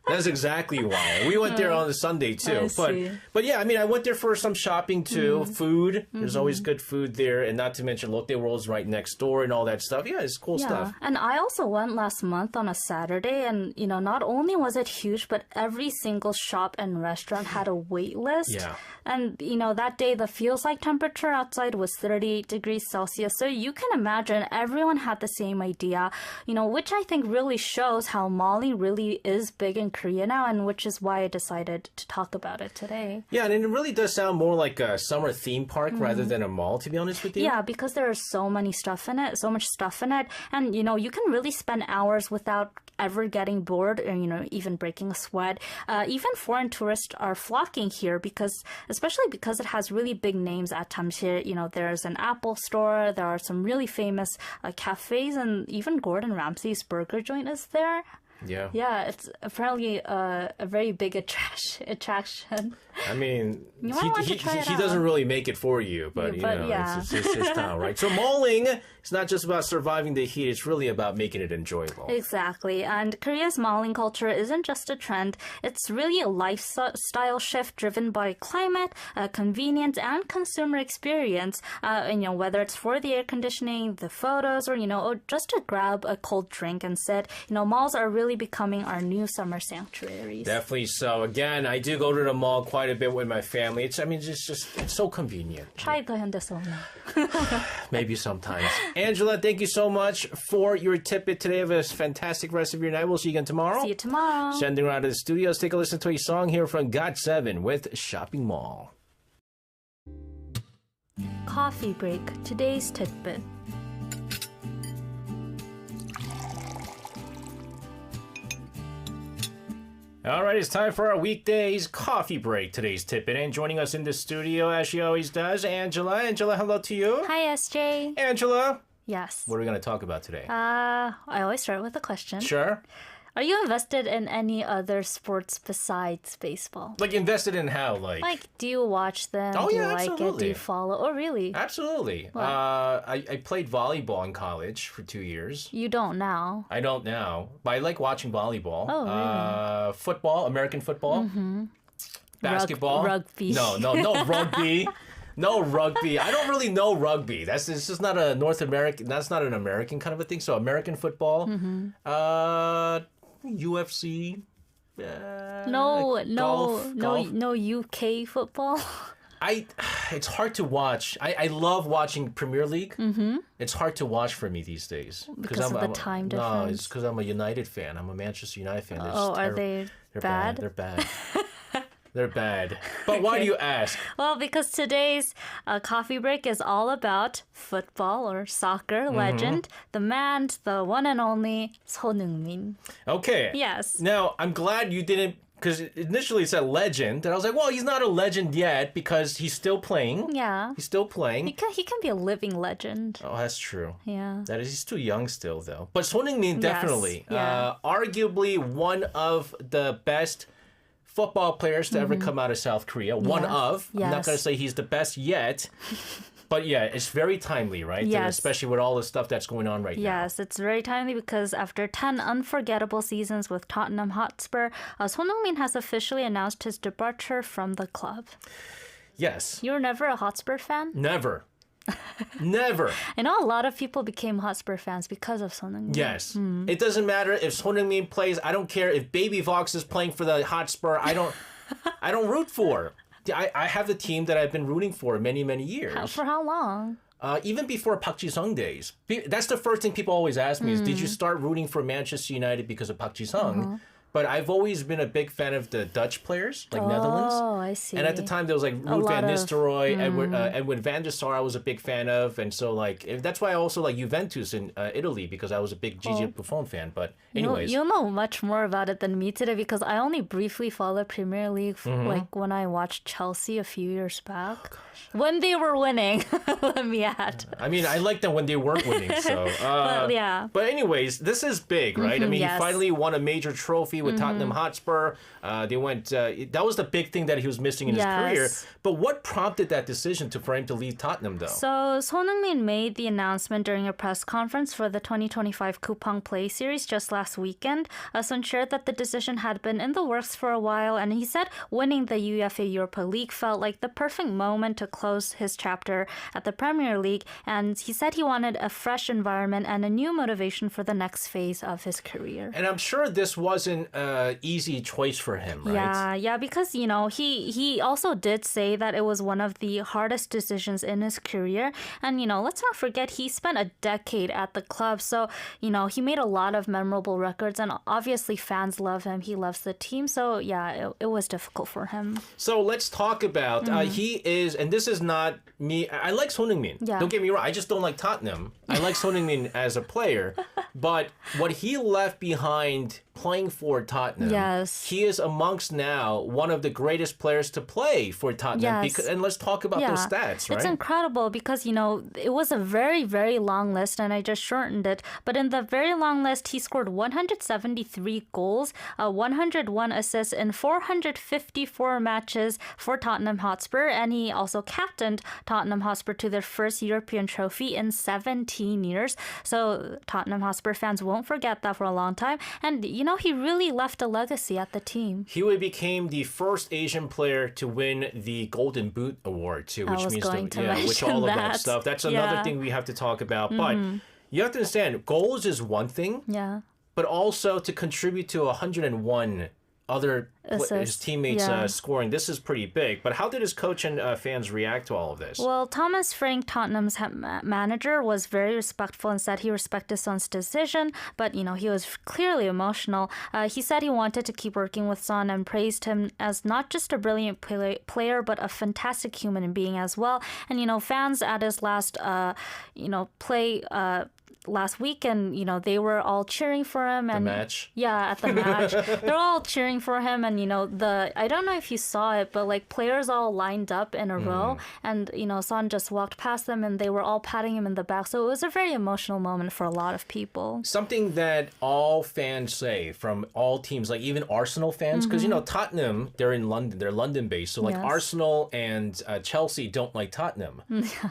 That's exactly why. We went there on a Sunday too. I see. But yeah, I mean, I went there for some shopping too. Food. There's always good food there. And not to mention Lotte World's right next door and all that stuff. Yeah, it's cool stuff. And I also went last month on a Saturday, and not only was it huge, but every single shop and restaurant had a wait list. Yeah. And that day the feels like temperature outside was 38 degrees Celsius. So you can imagine everyone had the same idea, which I think really shows how malling really is big in Korea now, and which is why I decided to talk about it today. Yeah, and it really does sound more like a summer theme park rather than a mall, to be honest with you. Yeah, because there is so much stuff in it, and you can really spend hours without ever getting bored or even breaking a sweat. Even foreign tourists are flocking here especially because it has really big names at Jamsil. There's an Apple store, there are some really famous cafes, and even Gordon Ramsay's burger joint is there. Yeah. Yeah, it's apparently a very big attraction. I mean, You might want to try it he out. doesn't really make it for you, but, Yeah. it's his style, right? So malling, it's not just about surviving the heat, it's really about making it enjoyable. Exactly. And Korea's malling culture isn't just a trend. It's really a lifestyle shift driven by climate, convenience, and consumer experience. Whether it's for the air conditioning, the photos, or just to grab a cold drink and sit, malls are really becoming our new summer sanctuaries. Definitely so. Again, I do go to the mall quite a bit with my family. It's so convenient. Try the Hyundai Seoul now. Maybe sometimes. Angela, thank you so much for your tidbit today. Have a fantastic rest of your night. We'll see you again tomorrow. See you tomorrow. Sending around to the studios. Take a listen to a song here from GOT7 with Shopping Mall. Coffee break. Today's tidbit. All right, it's time for our weekdays coffee break. Today's tidbit, and joining us in the studio, as she always does, Angela. Angela, hello to you. Hi, SJ. Angela, Yes. what are we going to talk about today? I always start with a question. Sure. Are you invested in any other sports besides baseball? Like invested in how? Like Do you watch them? Oh, Do yeah, you like it? Do absolutely. you follow? Oh, really? Absolutely. I played volleyball in college for 2 years. You don't now. I don't now, but I like watching volleyball. Oh, really? Football, American football. Basketball. Rugby. No, rugby. No rugby. I don't really know rugby. It's just not a North American. That's not an American kind of a thing. So American football, UFC. No UK football. It's hard to watch. I love watching Premier League. It's hard to watch for me these days Because of the time difference. No, it's because I'm a United fan. I'm a Manchester United fan. Are they They're bad? They're bad. They're bad. But why do you ask? Well, because today's coffee break is all about football or soccer legend, the man, the one and only Son Heung-min. Okay. Yes. Now, I'm glad you didn't, because initially it said legend, and I was like, well, he's not a legend yet because he's still playing. Yeah. He's still playing. He can be a living legend. Oh, that's true. Yeah. That is, he's too young still, though. But Son Heung-min, definitely. Yeah. Arguably one of the best football players to ever come out of South Korea. One of. I'm not Yes. going to say he's the best yet. But yeah, it's very timely, right? Yes. Especially with all the stuff that's going on right now. Yes, it's very timely because after 10 unforgettable seasons with Tottenham Hotspur, Son Heung-min has officially announced his departure from the club. Yes. You were never a Hotspur fan? Never. Never. I know a lot of people became Hotspur fans because of Son Heung-min. Yes. It doesn't matter if Son Heung-min plays. I don't care if Baby Vox is playing for the Hotspur. I don't root for. I have the team that I've been rooting for many, many years. For how long? Even before Park Ji-sung days. That's the first thing people always ask me is, did you start rooting for Manchester United because of Park Ji-sung? But I've always been a big fan of the Dutch players, like Netherlands. Oh, I see. And at the time, there was like Ruud van Nistelrooy, Edwin van der Sar I was a big fan of. And so that's why I also like Juventus in Italy, because I was a big Gigi Buffon fan. But anyways. You'll know much more about it than me today because I only briefly followed Premier League like when I watched Chelsea a few years back. When they were winning, let me add. I mean, I liked them when they weren't winning. So, But, yeah. But anyways, this is big, right? I mean, yes. he finally won a major trophy with Tottenham Hotspur. They went. That was the big thing that he was missing in his career. Yes. But what prompted that decision for him to leave Tottenham, though? So Son Heung-min made the announcement during a press conference for the 2025 Kupang Play Series just last weekend. Son shared that the decision had been in the works for a while, and he said winning the UEFA Europa League felt like the perfect moment to close his chapter at the Premier League. And he said he wanted a fresh environment and a new motivation for the next phase of his career. And I'm sure this wasn't an easy choice for him, right? Yeah, because, he also did say that it was one of the hardest decisions in his career. And, let's not forget, he spent a decade at the club. So, he made a lot of memorable records. And obviously, fans love him. He loves the team. So, yeah, it was difficult for him. So let's talk about, he is, and this is not me, I like Son Heung-min. Yeah. Don't get me wrong, I just don't like Tottenham. I like Son Heung-min as a player, but what he left behind playing for Tottenham, Yes. he is amongst now one of the greatest players to play for Tottenham. Yes. And let's talk about those stats, right? It's incredible because, it was a very, very long list and I just shortened it. But in the very long list, he scored 173 goals, 101 assists in 454 matches for Tottenham Hotspur. And he also captained Tottenham Hotspur to their first European trophy in 17 years. So Tottenham Hotspur fans won't forget that for a long time. And, he really left a legacy at the team. He became the first Asian player to win the Golden Boot Award too, which means which all of that stuff. That's another thing we have to talk about. But you have to understand, goals is one thing, but also to contribute to 101 other his teammates scoring. This is pretty big. But how did his coach and fans react to all of this? Well, Thomas Frank, Tottenham's manager, was very respectful and said he respected Son's decision, but, he was clearly emotional. He said he wanted to keep working with Son and praised him as not just a brilliant player, but a fantastic human being as well. And, fans at his last, play last weekend, they were all cheering for him. And the match? Yeah, at the match. They're all cheering for him. And, I don't know if you saw it, but like players all lined up in a row. And, Son just walked past them and they were all patting him in the back. So it was a very emotional moment for a lot of people. Something that all fans say from all teams, like even Arsenal fans, because, Tottenham, they're in London. They're London-based. So like Arsenal and Chelsea don't like Tottenham.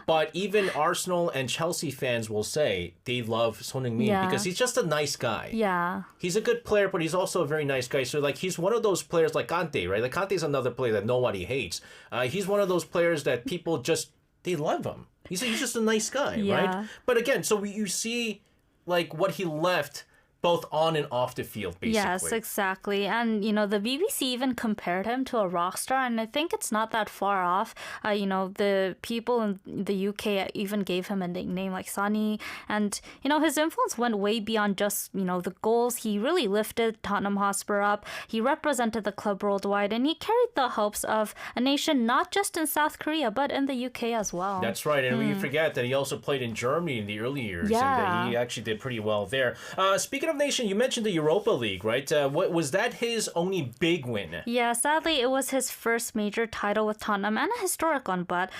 But even Arsenal and Chelsea fans will say they love Son Heung-min Yeah. because he's just a nice guy. Yeah. He's a good player, but he's also a very nice guy. So, like, he's one of those players like Kante, right? Like, Kante's another player that nobody hates. He's one of those players that people just, they love him. He's just a nice guy, Yeah. right? But again, so you see, like, what he left both on and off the field, basically. Yes, exactly. And, the BBC even compared him to a rock star, and I think it's not that far off. The people in the UK even gave him a nickname like Sonny. And, his influence went way beyond just, the goals. He really lifted Tottenham Hotspur up. He represented the club worldwide, and he carried the hopes of a nation not just in South Korea, but in the UK as well. That's right. And we forget that he also played in Germany in the early years. And Yeah. he actually did pretty well there. Speaking of nation, you mentioned the Europa League, right? What was that his only big win? Yeah, sadly, it was his first major title with Tottenham and a historic one, but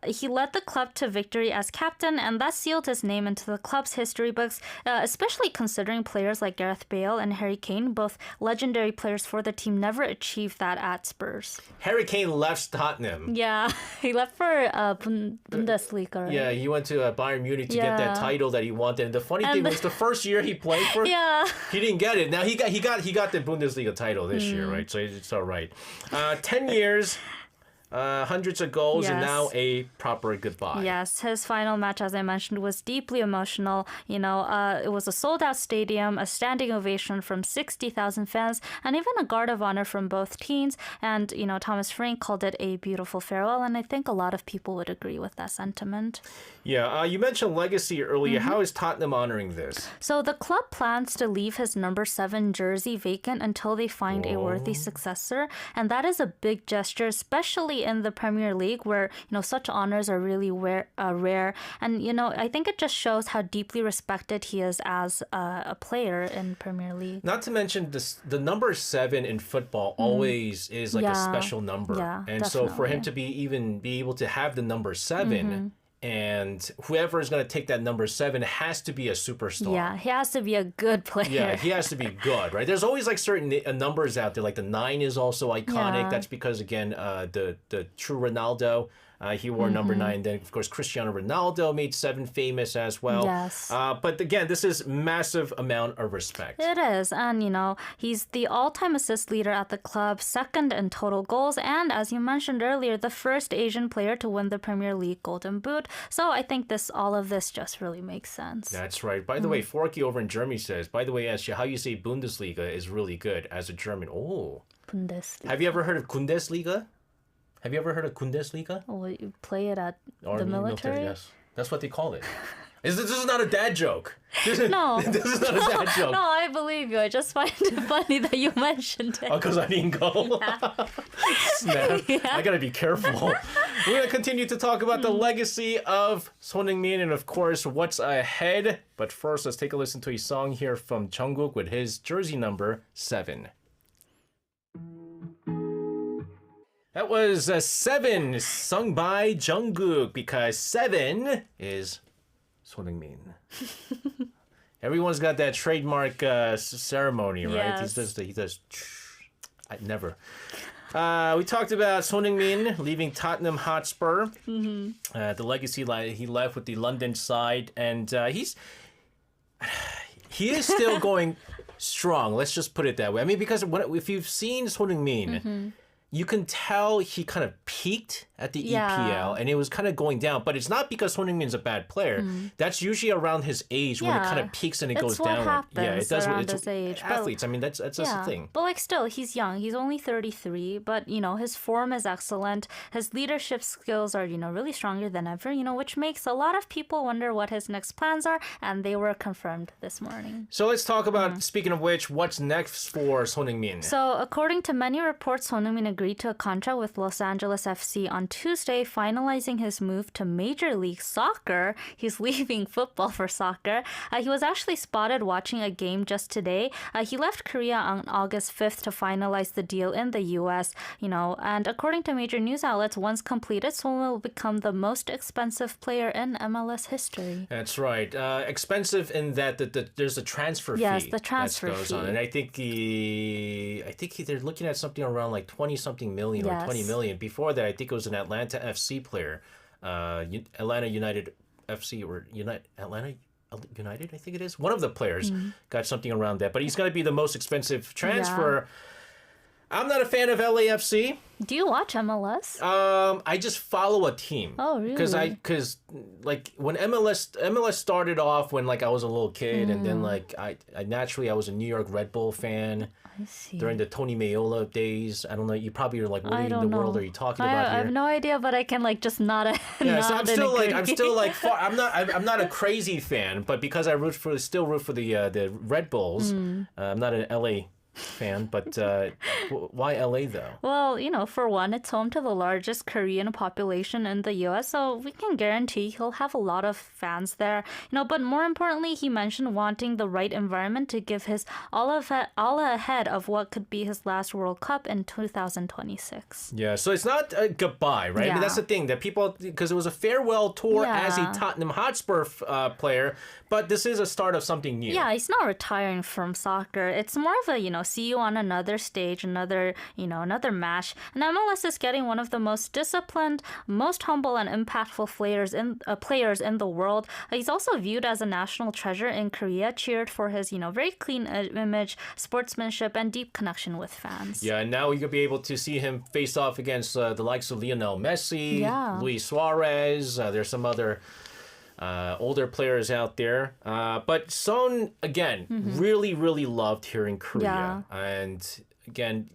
he led the club to victory as captain, and that sealed his name into the club's history books, especially considering players like Gareth Bale and Harry Kane, both legendary players for the team, never achieved that at Spurs. Harry Kane left Tottenham. Yeah, he left for Bundesliga, right? Yeah, he went to Bayern Munich to get that Yeah. title that he wanted. And the funny thing was the first year he played for, Yeah. he didn't get it. Now he got the Bundesliga title this year, right? So it's all right. 10 years, hundreds of goals, and Yes. now a proper goodbye. Yes, his final match, as I mentioned, was deeply emotional. It was a sold-out stadium, a standing ovation from 60,000 fans, and even a guard of honor from both teams. And, Thomas Frank called it a beautiful farewell, and I think a lot of people would agree with that sentiment. Yeah, you mentioned legacy earlier. How is Tottenham honoring this? So the club plans to leave his number 7 jersey vacant until they find a worthy successor. And that is a big gesture, especially in the Premier League where, such honors are really rare. And, I think it just shows how deeply respected he is as a player in Premier League. Not to mention the number 7 in football always is like a Yeah. special number. Yeah, and so for him to definitely. be able to have the number 7 and whoever is going to take that number 7 has to be a superstar. Yeah, he has to be a good player. Yeah, he has to be good, right? There's always like certain numbers out there, like the 9 is also iconic. Yeah. That's because again, the true Ronaldo, he wore number 9. Then of course Cristiano Ronaldo made 7 famous as well. Yes. But again, this is massive amount of respect. It is. And, he's the all-time assist leader at the club, second in total goals, and as you mentioned earlier, the first Asian player to win the Premier League Golden Boot. So I think all of this just really makes sense. That's right. By the way, Forky over in Germany says, by the way, Asya, how you say Bundesliga is really good as a German. Oh. Bundesliga. Have you ever heard of Bundesliga? Have you ever heard of Bundesliga? Well, you play it at Or the military? Yes. That's what they call it. This is not a dad joke. No. This is not a dad joke. No, I believe you. I just find it funny that you mentioned it. Oh, because I didn't go. Snap. I gotta be careful. We're gonna continue to talk about the legacy of Son Heung-min and of course what's ahead. But first, let's take a listen to a song here from Jungkook with his jersey number 7. That was 7 sung by Jungkook because 7 is Son Heung-min. Everyone's got that trademark ceremony, right? Yes. He does. I never. We talked about Son Heung-min leaving Tottenham Hotspur. The legacy he left with the London side, and he is still going strong. Let's just put it that way. I mean, because if you've seen Son Heung-min, you can tell he kind of peaked at the EPL and it was kind of going down. But it's not because Son Heung-min's a bad player. That's usually around his age when it kind of peaks and it goes what down. happens It does. around It's his age. athletes. I mean, that's the thing. But still, he's young. He's only 33, but his form is excellent. His leadership skills are really stronger than ever. Which makes a lot of people wonder what his next plans are, and they were confirmed this morning. So let's talk about. Speaking of which, what's next for Son Heung-min? So, according to many reports, Son Heung-min agreed to a contract with Los Angeles FC on Tuesday, finalizing his move to Major League Soccer. He's leaving football for soccer. He was actually spotted watching a game just today. He left Korea on August 5th to finalize the deal in the U.S., and according to major news outlets, once completed, Son will become the most expensive player in MLS history. That's right. Expensive in that there's a transfer fee. Yes, the transfer that goes on, fee. and I think they're looking at something around like 20-something million or 20 million. Before that, I think it was an Atlanta FC player, Atlanta United FC or Atlanta United, I think it is. One of the players got something around that. But he's going to be the most expensive transfer. I'm not a fan of LAFC. Do you watch MLS? I just follow a team. Oh, really? Because like when MLS started off when like I was a little kid, and then like I naturally I was a New York Red Bull fan. I see. During the Tony Mayola days. I don't know. You probably are like, what in the world are you talking about here? I have no idea, but I can like just nod a Yeah, so nod I'm still like I'm not a crazy fan, but because I still root for the Red Bulls. I'm not an LA fan, but why LA though? Well, for one, it's home to the largest Korean population in the US, so we can guarantee he'll have a lot of fans there. But more importantly, he mentioned wanting the right environment to give his all ahead of what could be his last World Cup in 2026. Yeah, so it's not a goodbye, right? I mean, that's the thing that people, because it was a farewell tour as a Tottenham Hotspur player, but this is a start of something new. Yeah, he's not retiring from soccer. It's more of a, see you on another stage, another match. And MLS is getting one of the most disciplined, most humble and impactful players in the world. He's also viewed as a national treasure in Korea, cheered for his, very clean image, sportsmanship, and deep connection with fans. Yeah, and now you'll be able to see him face off against the likes of Lionel Messi, Luis Suarez. There's some other older players out there. But Son, again, really, really loved here in Korea. Yeah. And again,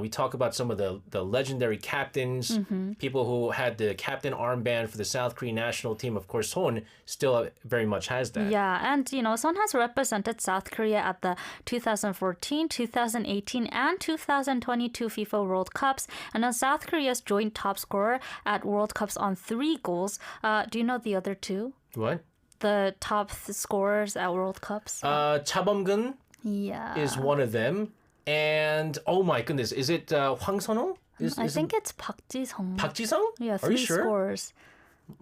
we talk about some of the legendary captains, people who had the captain armband for the South Korean national team. Of course, Son still very much has that. Yeah, and Son has represented South Korea at the 2014, 2018, and 2022 FIFA World Cups, and is South Korea's joint top scorer at World Cups on 3 goals. Do you know the other 2? What? The top scorers at World Cups? Cha Yeah. is one of them. And oh my goodness, is it Hwang Sun-ho? I think it's Park Ji-sung. Park Ji-sung? Yeah, Are you 3 sure? scores.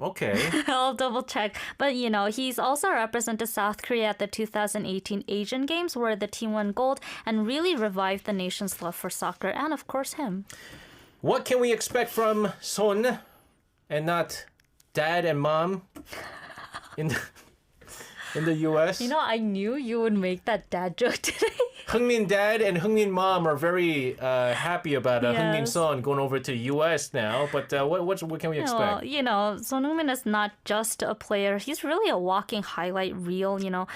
Okay. I'll double check. But, he's also represented South Korea at the 2018 Asian Games, where the team won gold and really revived the nation's love for soccer, and of course him. What can we expect from Son and not dad and mom in the U.S.? I knew you would make that dad joke today. Heungmin dad and Heungmin mom are very happy about Heungmin Son going over to U.S. now. But what can we expect? Well, Son Heung-min is not just a player. He's really a walking highlight reel. Son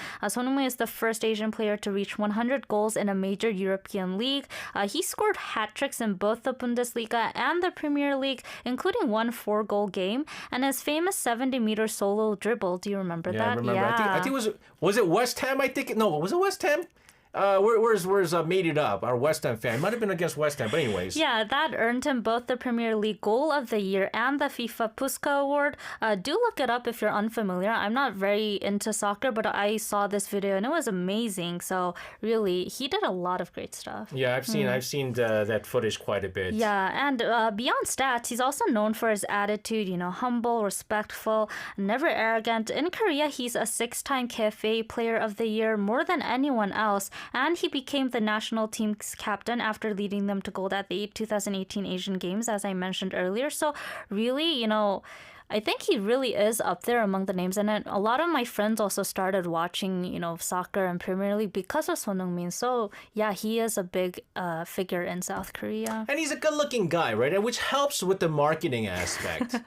Heung-min is the first Asian player to reach 100 goals in a major European league. He scored hat tricks in both the Bundesliga and the Premier League, including one 4-goal game. And his famous 70-meter solo dribble. Do you remember that? I remember. Yeah. I think was it West Ham? I think no. Was it West Ham? Where's Made It Up, our West Ham fan? Might have been against West Ham, but anyways. Yeah, that earned him both the Premier League Goal of the Year and the FIFA Puskas Award. Do look it up if you're unfamiliar. I'm not very into soccer, but I saw this video and it was amazing. So really, he did a lot of great stuff. Yeah, I've seen that footage quite a bit. Yeah, and beyond stats, he's also known for his attitude, humble, respectful, never arrogant. In Korea, he's a 6-time KFA Player of the Year, more than anyone else. And he became the national team's captain after leading them to gold at the 2018 Asian Games, as I mentioned earlier. So really, I think he really is up there among the names. And then a lot of my friends also started watching, soccer and Premier League because of Son Heung-min. So yeah, he is a big figure in South Korea. And he's a good-looking guy, right? Which helps with the marketing aspect.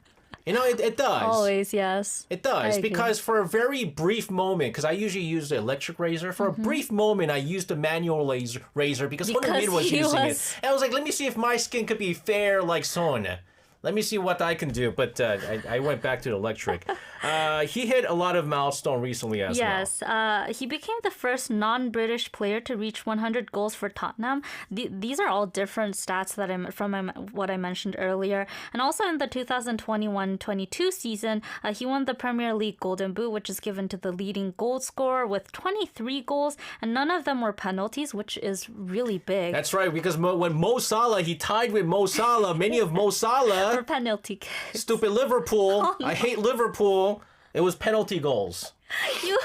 It does. Always, yes. It does, because for a very brief moment, because I usually use the electric razor, for a brief moment I used the manual razor because Son Heung-min was using it. And I was like, let me see if my skin could be fair like Son. Let me see what I can do. But I went back to the electric. He hit a lot of milestone recently as well. Yes, he became the first non-British player to reach 100 goals for Tottenham. These are all different stats that from what I mentioned earlier. And also in the 2021-22 season, he won the Premier League Golden Boot, which is given to the leading goal scorer with 23 goals, and none of them were penalties, which is really big. That's right, because when Mo Salah, he tied with Mo Salah. Many of Mo Salah, or penalty kicks. Stupid Liverpool. Oh, no. I hate Liverpool. It was penalty goals. You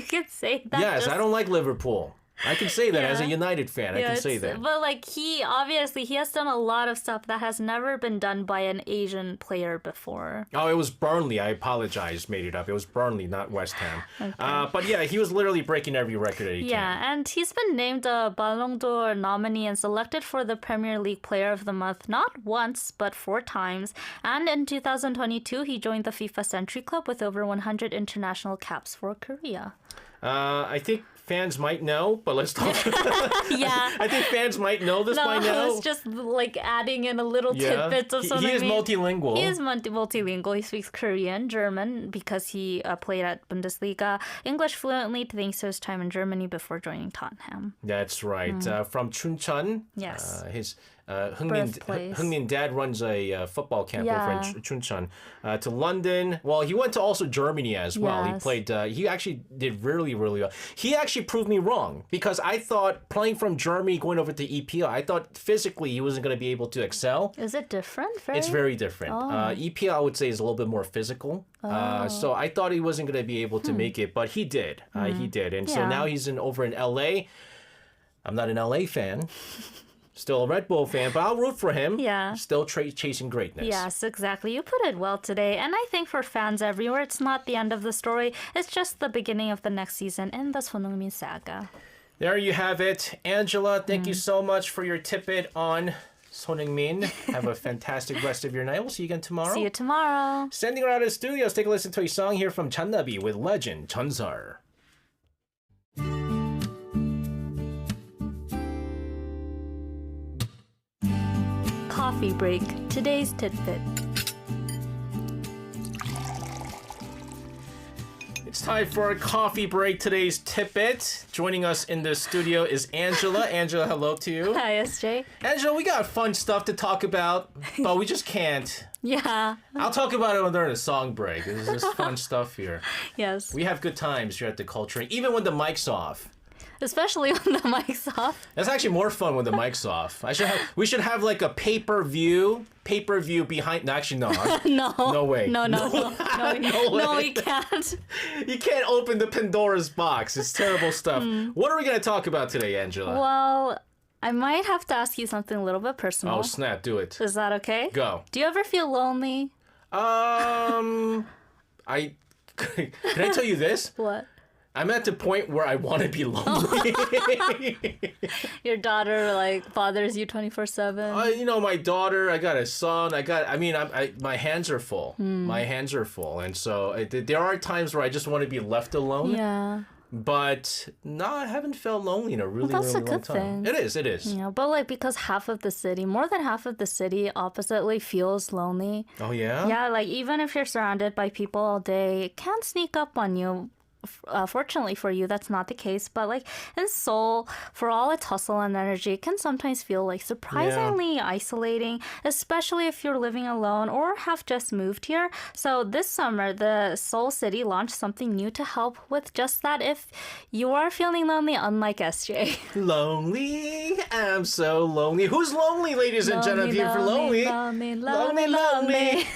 can say that. Yes, I don't like Liverpool. I can say that as a Yeah. United fan. I can say that. But like he has done a lot of stuff that has never been done by an Asian player before. Oh, it was Burnley. I apologize, made it up. It was Burnley, not West Ham. But yeah, he was literally breaking every record that he Yeah, can. and he's been named a Ballon d'Or nominee and selected for the Premier League Player of the Month not once, but 4 times. And in 2022, he joined the FIFA Century Club with over 100 international caps for Korea. I think fans might know, but let's talk. Yeah. I think fans might know this by now. it's just like adding in a little tidbits of something. He is multilingual. He is multilingual. He speaks Korean, German, because he played at Bundesliga, English fluently thanks to his time in Germany before joining Tottenham. That's right. From Chuncheon. Yes. His Birthplace. Heungmin dad runs a football camp over Yeah. in Chuncheon. To London. Well, he went to also Germany as well. He Yes. played. He actually did really, really well. He actually proved me wrong because I thought playing from Germany going over to EPL, I thought physically he wasn't going to be able to excel. Is it different? It's very different. EPL, I would say, is a little bit more physical. So I thought he wasn't going to be able to make it, but he did. He did. And so Yeah. now he's over in LA. I'm not an LA fan. Still a Red Bull fan, but I'll root for him. Yeah. Still chasing greatness. Yes, exactly. You put it well today. And I think for fans everywhere, it's not the end of the story. It's just the beginning of the next season in the Son Heung-min saga. There you have it. Angela, thank you so much for your tidbit on Son Heung-min. Have a fantastic rest of your night. We'll see you again tomorrow. See you tomorrow. Sending her out of the studios, take a listen to a song here from Channabi with legend Chonsar. Coffee break. Today's tidbit. It's time for a coffee break. Today's tidbit. Joining us in the studio is Angela. Angela, hello to you. Hi, SJ. Angela, we got fun stuff to talk about, but we just can't. Yeah. I'll talk about it during the song break. This is fun stuff here. Yes. We have good times here at the Culture, even when the mic's off. Especially when the mic's off. That's actually more fun when the mic's off. We should have like a pay-per-view behind. No, actually, no. No way. No, way. we can't. You can't open the Pandora's box. It's terrible stuff. What are we going to talk about today, Angela? Well, I might have to ask you something a little bit personal. Oh, snap. Do it. Is that okay? Go. Do you ever feel lonely? Can I tell you this? What? I'm at the point where I want to be lonely. Your daughter like bothers you 24/7? You know, my daughter, I got a son, my hands are full. My hands are full. And so there are times where I just want to be left alone. Yeah. But no, I haven't felt lonely in a really, that's really a long good time. thing. It is. You know, but like because more than half of the city oppositely feels lonely. Oh, yeah? Yeah, like even if you're surrounded by people all day, it can sneak up on you. Fortunately for you, that's not the case. But like in Seoul, for all its hustle and energy, it can sometimes feel like surprisingly isolating, especially if you're living alone or have just moved here. So this summer, the Seoul city launched something new to help with just that if you are feeling lonely, unlike SJ. Lonely, I'm so lonely. Who's lonely, ladies and gentlemen? Here for lonely. Lonely.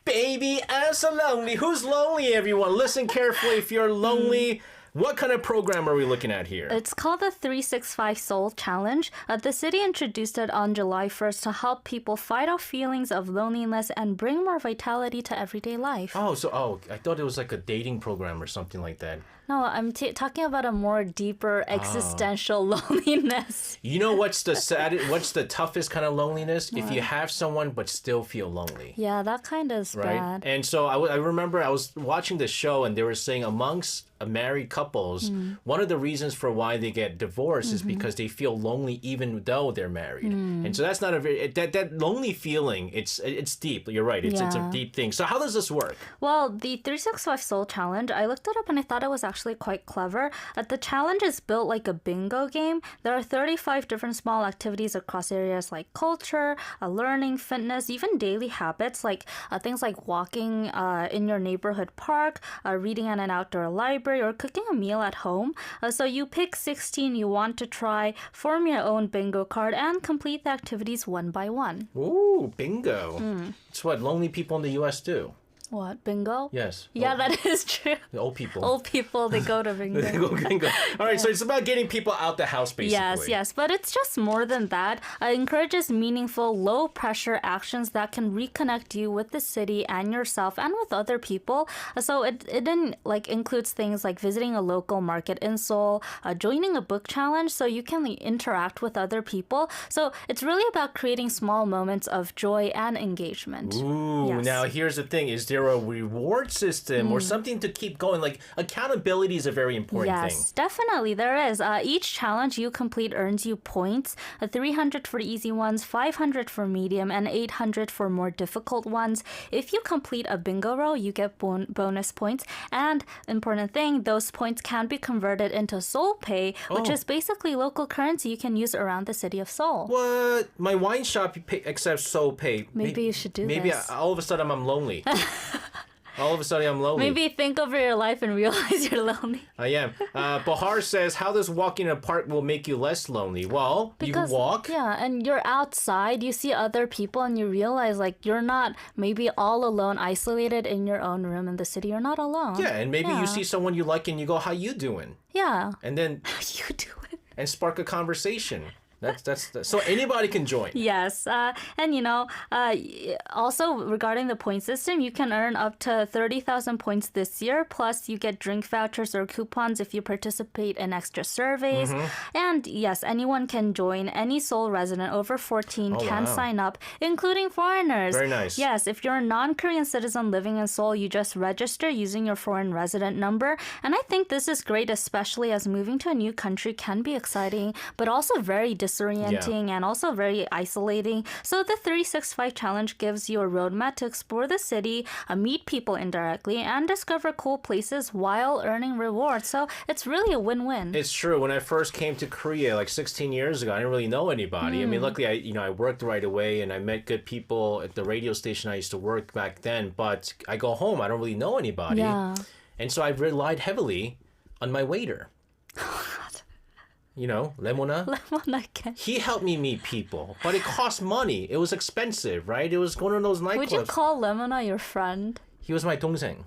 Baby, I'm so lonely. Who's lonely, everyone? Listen carefully if you're lonely. What kind of program are we looking at here? It's called the 365 Soul Challenge. The city introduced it on July 1st to help people fight off feelings of loneliness and bring more vitality to everyday life. I thought it was like a dating program or something like that. No, I'm talking about a more deeper existential loneliness. You know what's the toughest kind of loneliness? If you have someone but still feel lonely. Yeah, that kind of is Right? bad. And so I remember I was watching the show and they were saying amongst married couples, one of the reasons for why they get divorced is because they feel lonely even though they're married. And so that's not a very that lonely feeling. It's deep. You're right. It's a deep thing. So how does this work? Well, the 365 Soul Challenge, I looked it up and I thought it was actually quite clever. The challenge is built like a bingo game. There are 35 different small activities across areas like culture, learning, fitness, even daily habits like things like walking in your neighborhood park, reading in an outdoor library, or cooking a meal at home. So you pick 16 you want to try, form your own bingo card, and complete the activities one by one. Ooh, bingo. It's what lonely people in the U.S. do. What, bingo? Yes. Yeah, that is true. The old people. Old people, they go to bingo. They go bingo. All right, so it's about getting people out the house, basically. Yes, but it's just more than that. It encourages meaningful, low-pressure actions that can reconnect you with the city and yourself and with other people. So it includes things like visiting a local market in Seoul, joining a book challenge so you can interact with other people. So it's really about creating small moments of joy and engagement. Ooh, Yes. now here's the thing. Is there a reward system or something to keep going? Like, accountability is a very important thing. Yes, definitely there is. Each challenge you complete earns you points, 300 for easy ones, 500 for medium, and 800 for more difficult ones. If you complete a bingo row, you get bonus points. And important thing, those points can be converted into Seoul Pay, which is basically local currency you can use around the city of Seoul. What? My wine shop accepts Seoul Pay. Maybe you should do maybe this. All of a sudden I'm lonely. All of a sudden I'm lonely. Maybe think over your life and realize you're lonely. I am. Bahar says, how does walking in a park will make you less lonely? Well, you walk. Yeah, and you're outside, you see other people, and you realize like you're not maybe all alone, isolated in your own room in the city. You're not alone. Yeah, and maybe you see someone you like and you go, how you doing? Yeah. And then You do it. and spark a conversation. That's so anybody can join. Yes, and also regarding the point system, you can earn up to 30,000 points this year. Plus, you get drink vouchers or coupons if you participate in extra surveys. And yes, anyone can join. Any Seoul resident over 14 can wow. sign up, including foreigners. Very nice. Yes, if you're a non-Korean citizen living in Seoul, you just register using your foreign resident number. And I think this is great, especially as moving to a new country can be exciting, but also very disorienting and also very isolating. So the 365 challenge gives you a roadmap to explore the city, meet people indirectly, and discover cool places while earning rewards. So it's really a win-win. It's true. When I first came to Korea like 16 years ago, I didn't really know anybody. I mean, luckily I worked right away and I met good people at the radio station I used to work back then, but I go home, I don't really know anybody. Yeah. And so I relied heavily on my waiter. Lemona. Lemon He helped me meet people, but it cost money. It was expensive, right? It was going to those nightclubs. Would you call Lemona your friend? He was my 동생.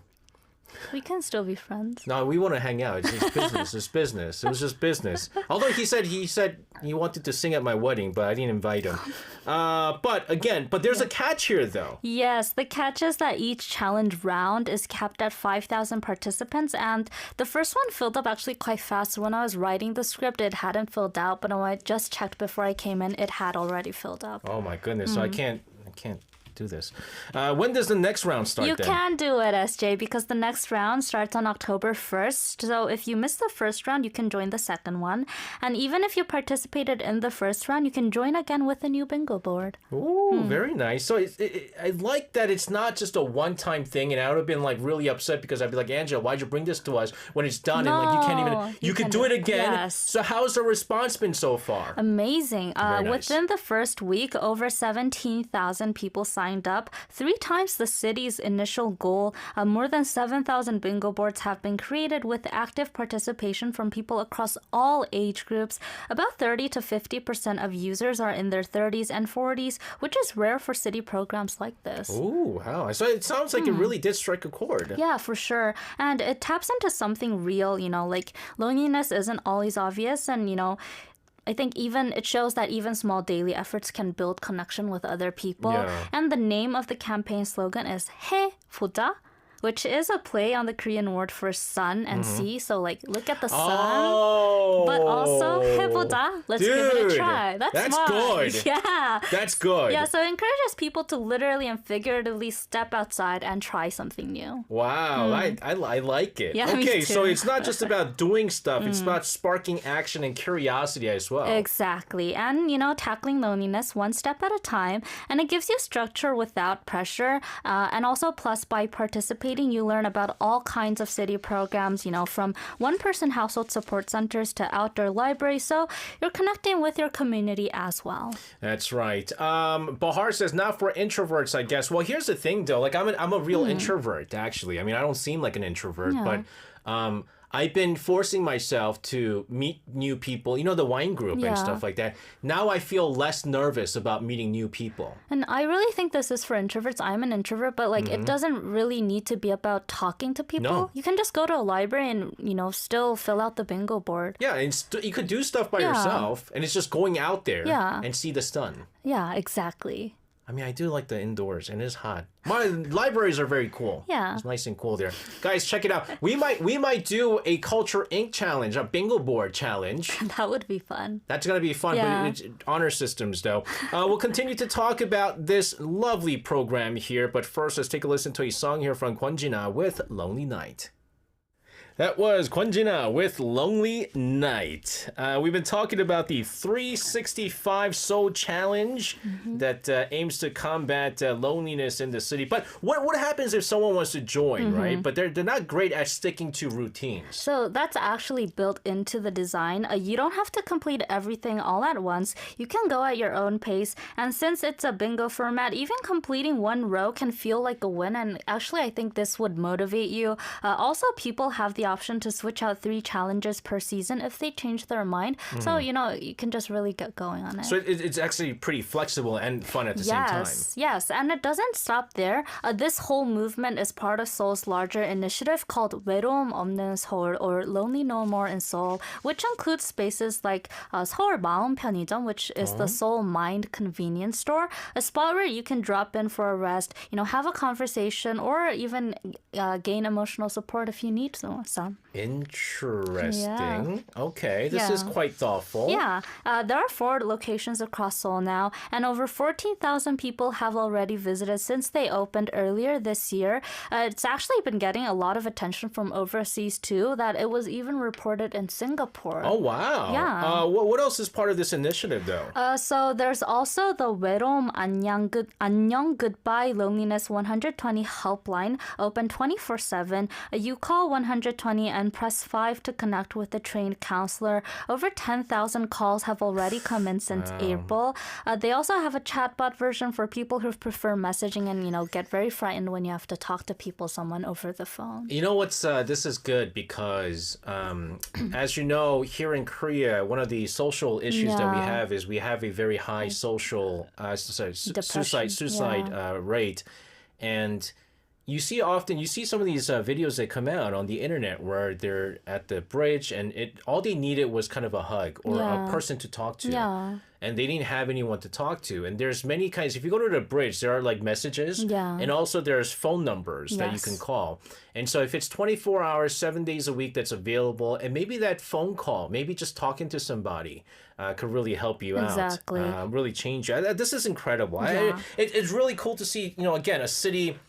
We can still be friends. No, we want to hang out. It's just business. It's business. It was just business. Although he said he wanted to sing at my wedding, but I didn't invite him. But there's a catch here, though. Yes, the catch is that each challenge round is capped at 5,000 participants, and the first one filled up actually quite fast. When I was writing the script, it hadn't filled out, but when I just checked before I came in, it had already filled up. Oh my goodness! So I can't do this. When does the next round start? You then? can do it, SJ, because the next round starts on October 1st. So if you miss the first round, you can join the second one. And even if you participated in the first round, you can join again with a new bingo board. Ooh, very nice. So I like that it's not just a one-time thing, and I would have been like really upset because I'd be like, Angela, why'd you bring this to us when it's done and like you can't even you can do it again. Yes. So how's the response been so far? Amazing. Very nice. Within the first week, over 17,000 people signed up, 3 times the city's initial goal. More than 7,000 bingo boards have been created with active participation from people across all age groups. About 30 to 50% of users are in their 30s and 40s, which is rare for city programs like this. Ooh, wow. So it sounds like it really did strike a chord. Yeah, for sure. And it taps into something real, like loneliness isn't always obvious. And, I think it shows that even small daily efforts can build connection with other people. Yeah. And the name of the campaign slogan is 해보자, which is a play on the Korean word for sun and sea. So look at the sun, but also 해보자. Let's give it a try. That's smart. Good. Yeah. That's good. Yeah, so it encourages people to literally and figuratively step outside and try something new. Wow, I like it. Yeah, me okay, too. so it's not just about doing stuff, it's about sparking action and curiosity as well. Exactly. And, tackling loneliness one step at a time. And it gives you structure without pressure. And also, plus, by participating, you learn about all kinds of city programs, from one-person household support centers to outdoor libraries. So you're connecting with your community as well. That's right. Bahar says, not for introverts, I guess. Well, here's the thing, though. I'm a real introvert, actually. I mean, I don't seem like an introvert, but I've been forcing myself to meet new people, the wine group Yeah. and stuff like that. Now I feel less nervous about meeting new people. And I really think this is for introverts. I'm an introvert, but like it doesn't really need to be about talking to people. No. You can just go to a library and, still fill out the bingo board. Yeah, and you could do stuff by Yeah. yourself, and it's just going out there Yeah. and see the sun. Yeah, exactly. I mean, I do like the indoors, and it's hot. My libraries are very cool. Yeah. It's nice and cool there. Guys, check it out. We might do a Culture Inc. challenge, a bingo board challenge. That would be fun. That's going to be fun, Yeah. but it's honor systems, though. We'll continue to talk about this lovely program here, but first, let's take a listen to a song here from Kwon with Lonely Night. That was Kwon with Lonely Night. We've been talking about the 365 Seoul Challenge that aims to combat loneliness in the city. But what happens if someone wants to join, right? But they're not great at sticking to routines. So that's actually built into the design. You don't have to complete everything all at once. You can go at your own pace. And since it's a bingo format, even completing one row can feel like a win. And actually, I think this would motivate you. Also, people have the option to switch out 3 challenges per season if they change their mind. So, you can just really get going on it. So it's actually pretty flexible and fun at the same time. Yes, and it doesn't stop there. This whole movement is part of Seoul's larger initiative called 외로움 없는 서울, or Lonely No More in Seoul, which includes spaces like 서울 마음 편의점, which is the Seoul Mind convenience store, a spot where you can drop in for a rest, have a conversation, or even gain emotional support if you need some. Interesting. Yeah. Okay, this is Yeah. quite thoughtful. Yeah, there are 4 locations across Seoul now, and over 14,000 people have already visited since they opened earlier this year. It's actually been getting a lot of attention from overseas too, that it was even reported in Singapore. Oh, wow. Yeah. What else is part of this initiative, though? So there's also the 외로움 안녕 Goodbye Loneliness 120 helpline, open 24/7. You call 120 and press 5 to connect with a trained counselor. Over 10,000 calls have already come in since April. They also have a chatbot version for people who prefer messaging and, get very frightened when you have to talk to someone over the phone. You know what's this is good because as you know, here in Korea, one of the social issues that we Yeah. have is we have a very high social Depression, suicide rate, and you see some of these videos that come out on the internet where they're at the bridge and all they needed was kind of a hug or a Yeah. person to talk to. Yeah. And they didn't have anyone to talk to. And there's many kinds. If you go to the bridge, there are like messages. Yeah. And also there's phone numbers that you Yes. can call. And so if it's 24 hours, 7 days a week that's available, and maybe that phone call, maybe just talking to somebody could really help you Exactly. out. Really change you. This is incredible. Yeah. It's really cool to see, again, a city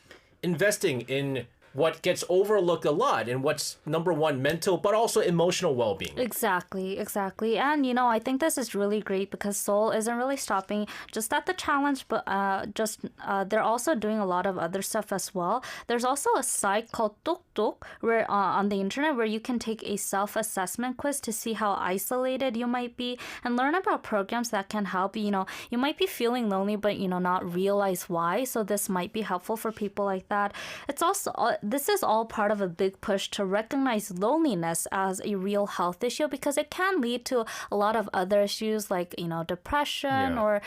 investing in what gets overlooked a lot and what's number one, mental but also emotional well-being. Exactly. And, I think this is really great because Seoul isn't really stopping just at the challenge, but they're also doing a lot of other stuff as well. There's also a site called Tuktuk where on the internet where you can take a self-assessment quiz to see how isolated you might be and learn about programs that can help you. You might be feeling lonely, but, not realize why. So this might be helpful for people like that. It's also... this is all part of a big push to recognize loneliness as a real health issue because it can lead to a lot of other issues like, depression or,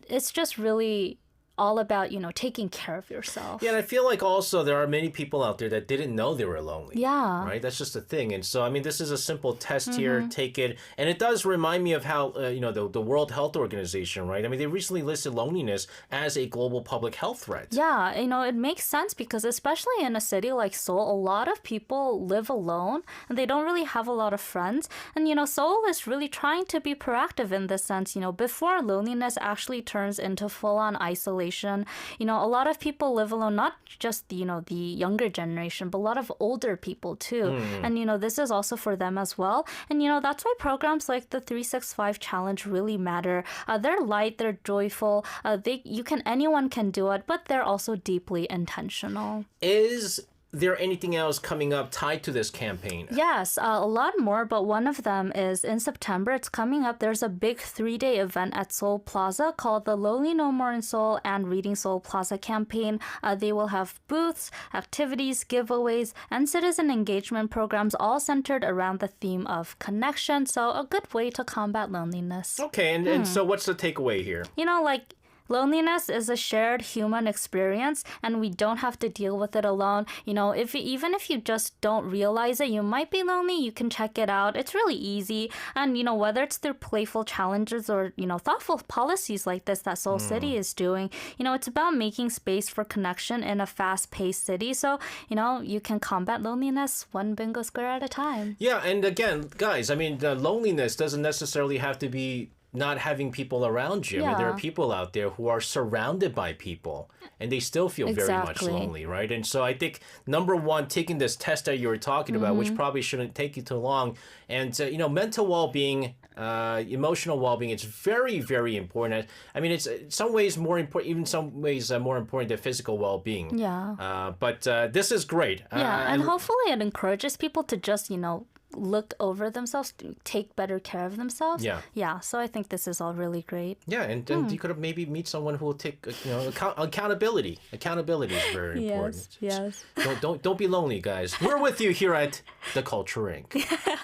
it's just really all about, taking care of yourself. Yeah, and I feel like also there are many people out there that didn't know they were lonely. Yeah. Right? That's just the thing. And so, this is a simple test here. Take it. And it does remind me of how, the World Health Organization, right? They recently listed loneliness as a global public health threat. Yeah, it makes sense because especially in a city like Seoul, a lot of people live alone and they don't really have a lot of friends. And, Seoul is really trying to be proactive in this sense, before loneliness actually turns into full-on isolation. A lot of people live alone, not just, the younger generation, but a lot of older people too. And, this is also for them as well. And, that's why programs like the 365 Challenge really matter. They're light, they're joyful, anyone can do it, but they're also deeply intentional. Is there anything else coming up tied to this campaign? Yes, a lot more, but one of them is in September. It's coming up. There's a big 3-day event at Seoul Plaza called the Lonely No More in Seoul and Reading Seoul Plaza campaign. They will have booths, activities, giveaways, and citizen engagement programs all centered around the theme of connection. So a good way to combat loneliness. Okay, and so what's the takeaway here? You know, like loneliness is a shared human experience and we don't have to deal with it alone. You know, even if you just don't realize it, you might be lonely, you can check it out. It's really easy. And, you know, whether it's through playful challenges or, you know, thoughtful policies like this that Seoul City is doing, you know, it's about making space for connection in a fast-paced city. So, you know, you can combat loneliness one bingo square at a time. Yeah, and again, guys, I mean, loneliness doesn't necessarily have to be not having people around you. I mean, there are Yeah. people out there who are surrounded by people and they still feel very much Exactly. lonely, right? And so I think, number one, taking this test that you were talking about, which probably shouldn't take you too long, and, you know, mental well-being, emotional well-being, it's very, very important. I mean, it's in some ways more important, even some ways more important than physical well-being. Yeah. But this is great. Yeah, and hopefully it encourages people to just, you know, look over themselves, take better care of themselves. Yeah. Yeah, so I think this is all really great. Yeah, and you could have maybe meet someone who will take, you know, accountability. Accountability is very important. Yes. Don't be lonely, guys. We're with you here at The Culture Inc.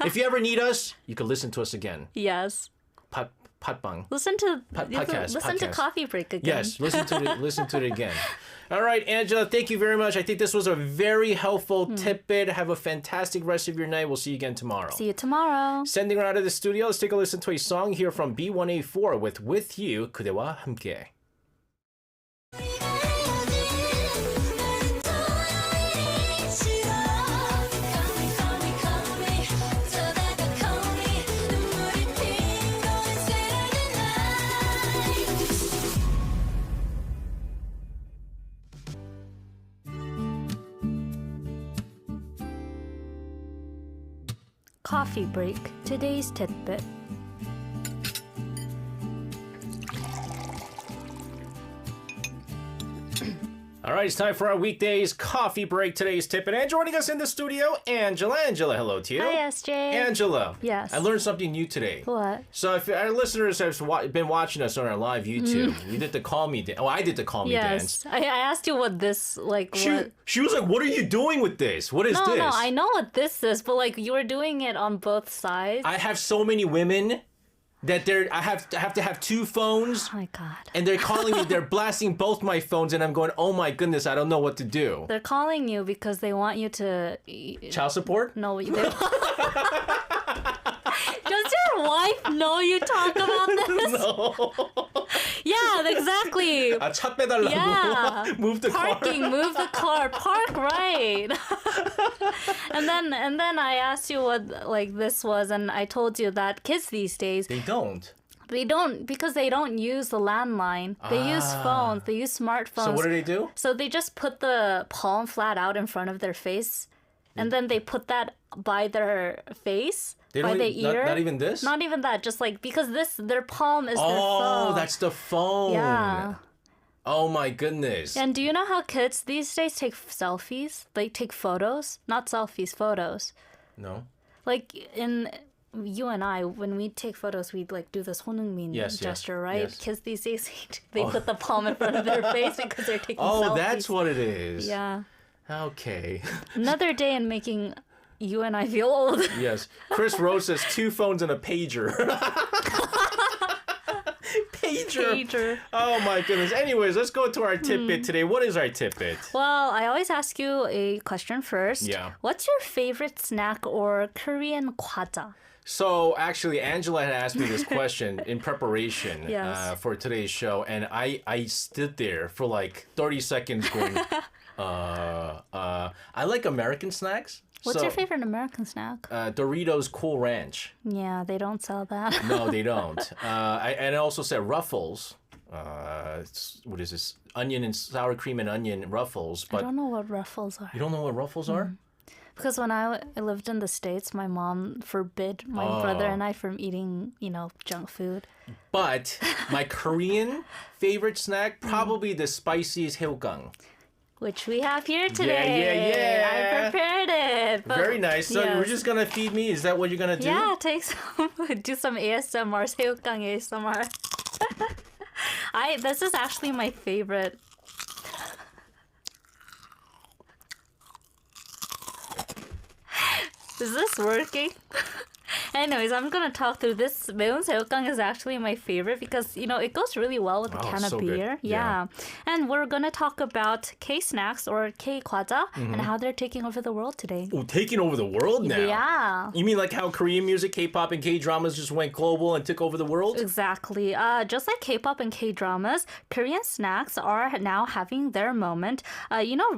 If you ever need us, you can listen to us again. Yes. Patbang. Listen to Podcast. listen to Podcast. Coffee Break again. Yes, listen to it again. All right, Angela, thank you very much. I think this was a very helpful tidbit. Have a fantastic rest of your night. We'll see you again tomorrow. See you tomorrow. Sending her out of the studio, let's take a listen to a song here from B1A4 with You, 그대와 함께. Coffee Break. Today's tidbit. All right, it's time for our weekdays coffee break. Today's tip. And joining us in the studio, Angela. Angela, hello to you. Hi, SJ. Angela. Yes. I learned something new today. What? So if our listeners have been watching us on our live YouTube, we did the call me dance. Oh, I did the call me dance. Yes. I asked you what this, like, what... She was like, what are you doing with this? What is No, this? no, I know what this is, but, like, you were doing it on both sides. I have so many women that I have to have two phones. Oh, my God. And they're calling me, they're blasting both my phones, and I'm going, oh my goodness, I don't know what to do. They're calling you because they want you to... Child support? No, they... Does your wife know you talk about this? No. Yeah, exactly. 차 빼달라고. Yeah. Move the Parking, car. move the car, park right. and then I asked you what like this was, and I told you that kids these days They don't. they don't because they don't use the landline. They use phones. They use smartphones. So what do they do? So they just put the palm flat out in front of their face, and then they put that by their face. They by don't the ear. not even this? Not even that. Just like because their palm is their phone. Oh, that's the phone. Yeah. Oh my goodness. And do you know how kids these days take selfies? They take photos, not selfies, photos. No. Like in you and I, when we take photos, we like do this honungmin Yes, gesture, right? yes. Kids these days, they put the palm in front of their face because they're taking selfies. Oh, that's what it is. Yeah. Okay. Another day in making you and I feel old. Yes. Chris Rose says 2 phones and a pager. Pager. Oh my goodness. Anyways, let's go to our tidbit today. What is our tidbit? Well, I always ask you a question first. Yeah. What's your favorite snack or Korean 과자? So actually, Angela had asked me this question in preparation Yes. for today's show, and I stood there for like 30 seconds going, I like American snacks. What's your favorite American snack? Doritos Cool Ranch. Yeah, they don't sell that. No, they don't. And I also said Ruffles. What is this? Onion and sour cream and onion Ruffles. I But don't know what Ruffles are. you don't know what Ruffles are? Because when I lived in the States, my mom forbid my brother and I from eating, junk food. But my Korean favorite snack, probably the spiciest hilgang. which we have here today. yeah. I prepared it. But Very nice. So you're yes. just gonna feed me? Is that what you're gonna do? Yeah, take some, do some ASMR, 새우깡 ASMR. This is actually my favorite. Is this working? Anyways, I'm gonna talk through this. 매운 새우깡 is actually my favorite because it goes really well with a can of so good. beer. Yeah. And we're gonna talk about K snacks or K 과자 and how they're taking over the world today. Oh, taking over the world now. Yeah. You mean like how Korean music, K-pop, and K-dramas just went global and took over the world? Exactly. Just like K-pop and K-dramas, Korean snacks are now having their moment.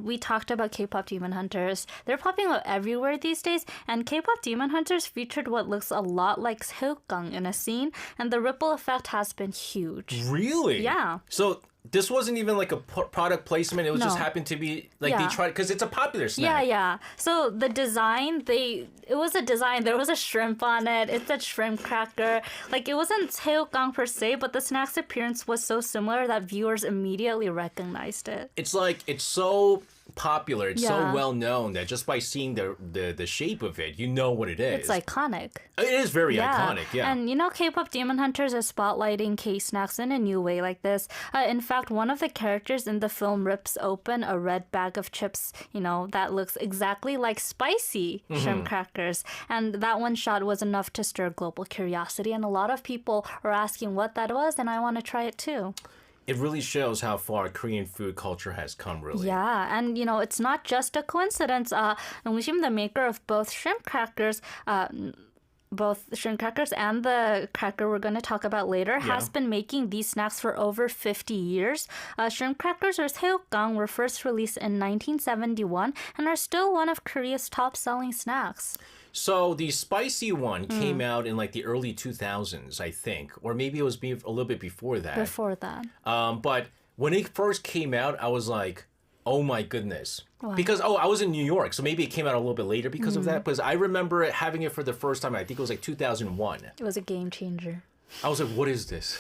We talked about K-pop Demon Hunters. They're popping up everywhere these days, and K-pop Demon Hunters featured what looks a lot like 새우깡 in a scene, and the ripple effect has been huge. Really? Yeah. So this wasn't even like a product placement. It was just No. happened to be like Yeah. they tried because it's a popular Yeah, snack. yeah. So the design, it was a design. There was a shrimp on it. It said shrimp cracker. Like it wasn't 새우깡 per se, but the snack's appearance was so similar that viewers immediately recognized it. It's like it's so popular. It's so Yeah. well known that just by seeing the shape of it, you know what it is. It's iconic. It is very iconic. Yeah. And K-pop Demon Hunters are spotlighting K-snacks in a new way like this. In fact, one of the characters in the film rips open a red bag of chips, that looks exactly like spicy shrimp crackers. And that one shot was enough to stir global curiosity. And a lot of people are asking what that was, and I want to try it too. It really shows how far Korean food culture has come, really. Yeah, and it's not just a coincidence. Nongshim, the maker of both shrimp crackers, and the cracker we're going to talk about later, has been making these snacks for over 50 years. Shrimp crackers or 새우깡 were first released in 1971 and are still one of Korea's top-selling snacks. So the spicy one came out in like the early 2000s, I think, or maybe it was a little bit before that. Before that. But when it first came out, I was like, oh my goodness. Why? Because, I was in New York, so maybe it came out a little bit later because of that. Because I remember having it for the first time, I think it was like 2001. It was a game changer. I was like, what is this?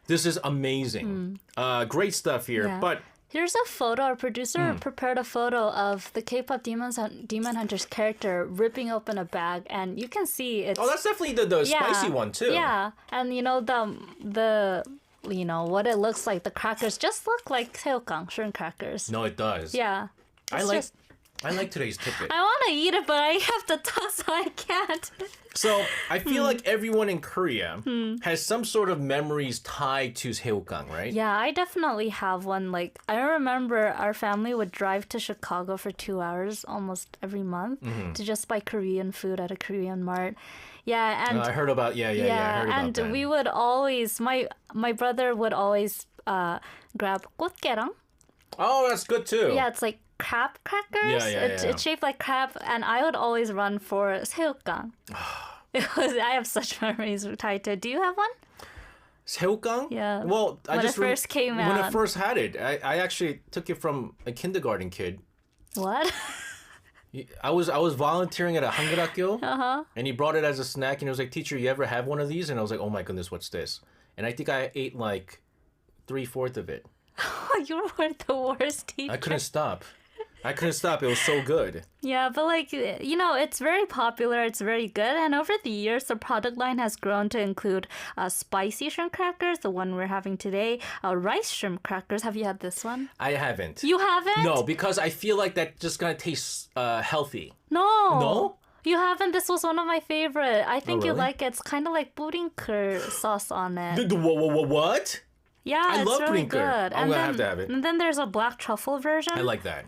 This is amazing. Great stuff here. Yeah. But Here's a photo. Our producer prepared a photo of the K-pop Demon Hunter's character ripping open a bag, and you can see it's... that's definitely the spicy one, too. Yeah, and the what it looks like, the crackers just look like 새우깡, shrimp crackers. No, it does. Yeah. I like today's tidbit. I want to eat it, but I have to talk, so I can't. So I feel like everyone in Korea has some sort of memories tied to 새우깡, right? Yeah, I definitely have one. Like, I remember our family would drive to Chicago for 2 hours almost every month to just buy Korean food at a Korean mart. Yeah, and I heard about I heard about and that. we would always my brother would always grab 꽃게랑. Oh, that's good too. Yeah, it's like crab crackers. Yeah. It's shaped like crab, and I would always run for 새우깡. I have such memories tied to it. Do you have one? 새우깡? Yeah. Well, When it first came when I out. first had it, I actually took it from a kindergarten kid. What? I was volunteering at a 한글학교, and he brought it as a snack, and he was like, "Teacher, you ever have one of these?" And I was like, "Oh my goodness, what's this?" And I think I ate like 3/4 of it. You were the worst teacher. I couldn't stop. It was so good. Yeah, but it's very popular. It's very good. And over the years, the product line has grown to include spicy shrimp crackers, the one we're having today, rice shrimp crackers. Have you had this one? I haven't. You haven't? No, because I feel like that just gonna taste healthy. No. No? You haven't? This was one of my favorite. I think you really? like it. It's kind of like 뿌링클 sauce on it. What? Yeah, I it's love really 뿌링클. good. I'm gonna have to have it. And then there's a black truffle version. I like that.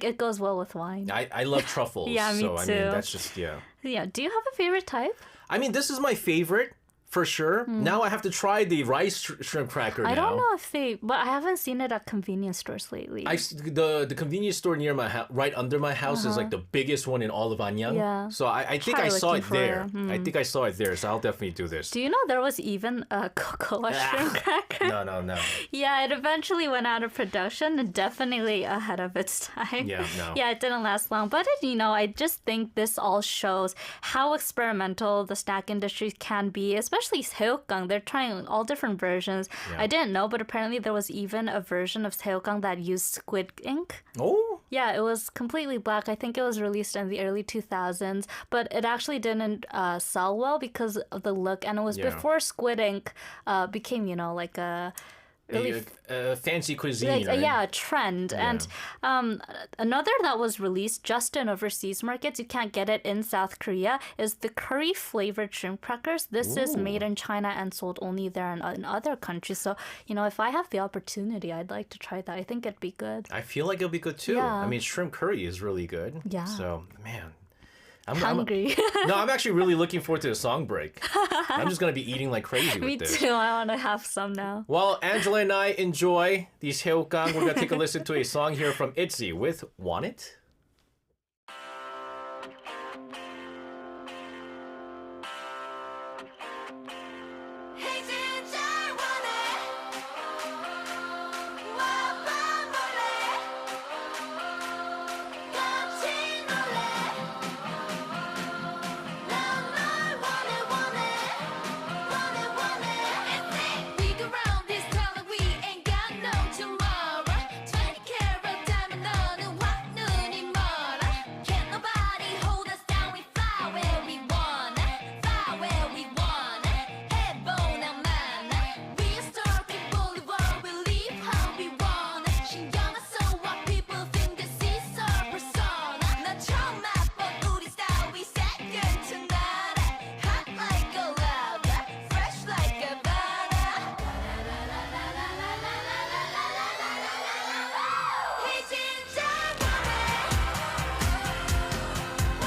it goes well with wine. I love truffles. Yeah, me so, I too. mean, that's just, yeah. Yeah, do you have a favorite type? I mean, this is my favorite. For sure. Now I have to try the rice shrimp cracker now. I don't know if but I haven't seen it at convenience stores lately. The convenience store near my house, right under my house, is like the biggest one in all of Anyang. Yeah. So I think Try I saw looking it for there. it. I think I saw it there. So I'll definitely do this. Do you know there was even a cocoa shrimp cracker? No. Yeah, it eventually went out of production, definitely ahead of its time. Yeah, no. Yeah, it didn't last long. But, I just think this all shows how experimental the snack industry can be, especially especially 새우깡. They're trying all different versions. Yeah. I didn't know, but apparently there was even a version of 새우깡 that used squid ink. Oh, Yeah, it was completely black. I think it was released in the early 2000s, but it actually didn't sell well because of the look. And it was Yeah. before squid ink became, like a really fancy cuisine. Right? yeah, a trend. And another that was released just in overseas markets, you can't get it in South Korea, is the curry flavored shrimp crackers. This is made in China and sold only there and in other countries. So, if I have the opportunity, I'd like to try that. I think it'd be good. I feel like it'll be good too. Yeah. I mean, shrimp curry is really good. Yeah. So, man. Hungry. No, I'm actually really looking forward to the song break. I'm just going to be eating like crazy Me with this. too. I want to have some now. Well, Angela and I enjoy these 새우깡. We're going to take a listen to a song here from ITZY with Want It?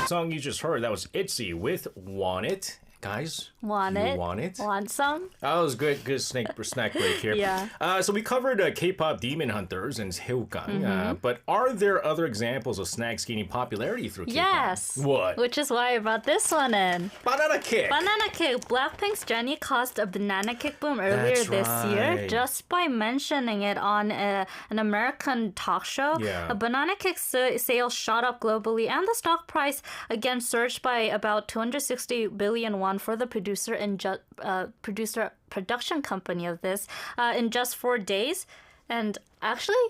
Song you just heard, that was ITZY with Want It. Guys, Want you it? want it? Want some? That was good snack break here. Yeah. So we covered K-pop Demon Hunters and 새우깡, but are there other examples of snacks gaining popularity through K-pop? Yes. What? Which is why I brought this one in. Banana Kick. Banana Kick. Blackpink's Jennie caused a banana kick boom earlier That's this year right. just by mentioning it on an American talk show. Yeah. A banana kick sales shot up globally, and the stock price again surged by about 260 billion won for the producer and production company of this in just 4 days. And actually,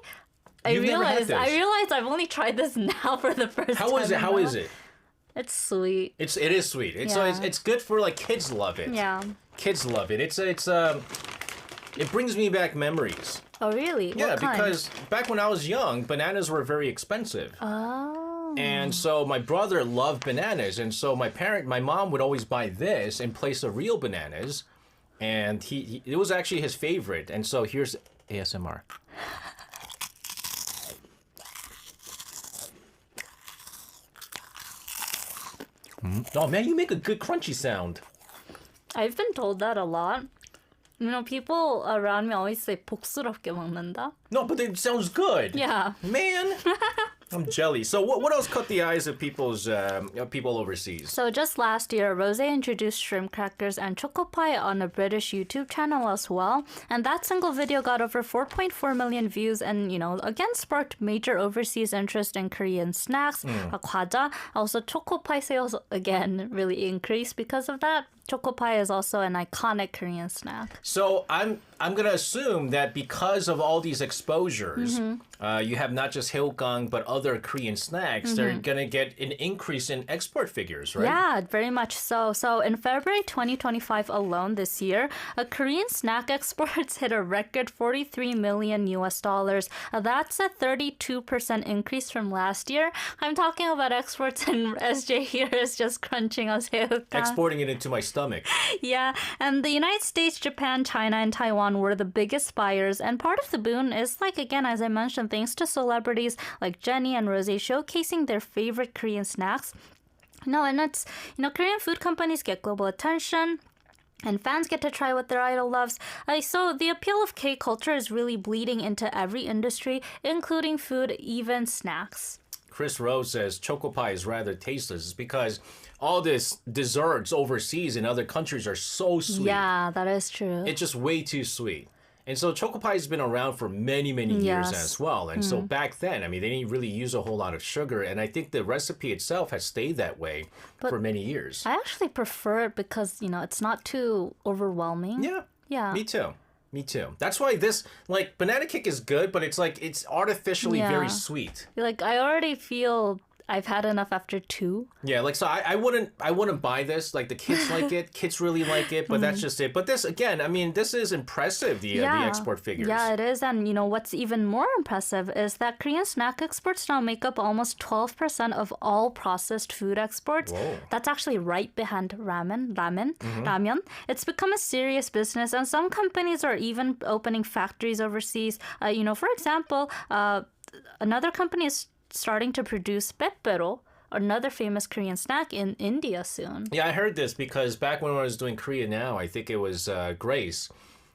You've never had I this. realized I've only tried this now for the first time. How is it? How is it? It's sweet. It is sweet. It's Yeah. it's good for like kids love it. Yeah. Kids love it. It brings me back memories. Oh, really? Yeah, What kind? because back when I was young, bananas were very expensive. Oh. And so my brother loved bananas, and so my mom would always buy this in place of real bananas, and it was actually his favorite. And so here's ASMR. Oh man, you make a good crunchy sound. I've been told that a lot. People around me always say 복스럽게 먹는다. No, but it sounds good. Yeah. Man, I'm jelly. So what else caught the eyes of people overseas? So just last year, Rosé introduced shrimp crackers and choco pie on a British YouTube channel as well. And that single video got over 4.4 million views and, again sparked major overseas interest in Korean snacks. 과자. Also, choco pie sales again really increased because of that. Choco pie is also an iconic Korean snack. So I'm gonna assume that because of all these exposures, you have not just Haeulgang but other Korean snacks. They're gonna get an increase in export figures, right? Yeah, very much so. So in February 2025 alone this year, Korean snack exports hit a record 43 million US dollars. That's a 32% increase from last year. I'm talking about exports, and SJ here is just crunching on 새우깡. Exporting it into my stomach. Yeah, and the United States, Japan, China, and Taiwan were the biggest buyers. And part of the boon is, again, as I mentioned, thanks to celebrities like Jennie and Rosé showcasing their favorite Korean snacks. No, and it's, Korean food companies get global attention. And fans get to try what their idol loves. So the appeal of K-culture is really bleeding into every industry, including food, even snacks. Chris Rose says choco pie is rather tasteless. It's because all this desserts overseas in other countries are so sweet. Yeah, that is true. It's just way too sweet. And so choco pie has been around for many, many years Yes. as well. And so back then, I mean, they didn't really use a whole lot of sugar. And I think the recipe itself has stayed that way for many years. I actually prefer it because, it's not too overwhelming. Yeah. Yeah. Me too. Me too. That's why this, like, banana cake is good, but it's like, it's artificially very Yeah. sweet. Like, I already feel I've had enough after 2. Yeah, like so I wouldn't buy this. Like the kids like it, kids really like it, but that's just it. But this again, I mean, this is impressive, the export figures. Yeah, it is. And what's even more impressive is that Korean snack exports now make up almost 12% of all processed food exports. Whoa. That's actually right behind ramen. Mm-hmm. It's become a serious business, and some companies are even opening factories overseas. For example, another company is starting to produce pepero, another famous Korean snack, in India soon. Yeah, I heard this because back when I was doing Korea Now, I think it was Grace.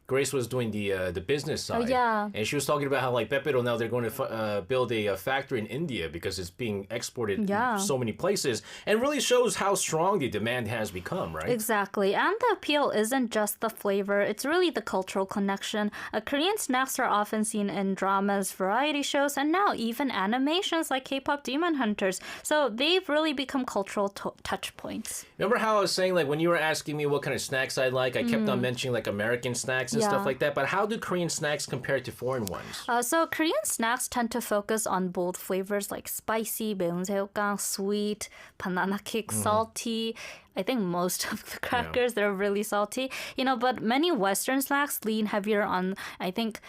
Grace was doing the business side. yeah. And she was talking about how like Pepero now they're going to build a factory in India because it's being exported Yeah. so many places, and really shows how strong the demand has become, right? Exactly. And the appeal isn't just the flavor, it's really the cultural connection. Korean snacks are often seen in dramas, variety shows, and now even animations like K-pop Demon Hunters. So they've really become cultural touch points. Remember how I was saying, like, when you were asking me what kind of snacks I like, I kept on mentioning, like, American snacks and Yeah. stuff like that. But how do Korean snacks compare to foreign ones? So Korean snacks tend to focus on bold flavors like spicy, 매운 새우깡, sweet, banana cake, salty. I think most of the crackers, they're really salty. But many Western snacks lean heavier on, I think,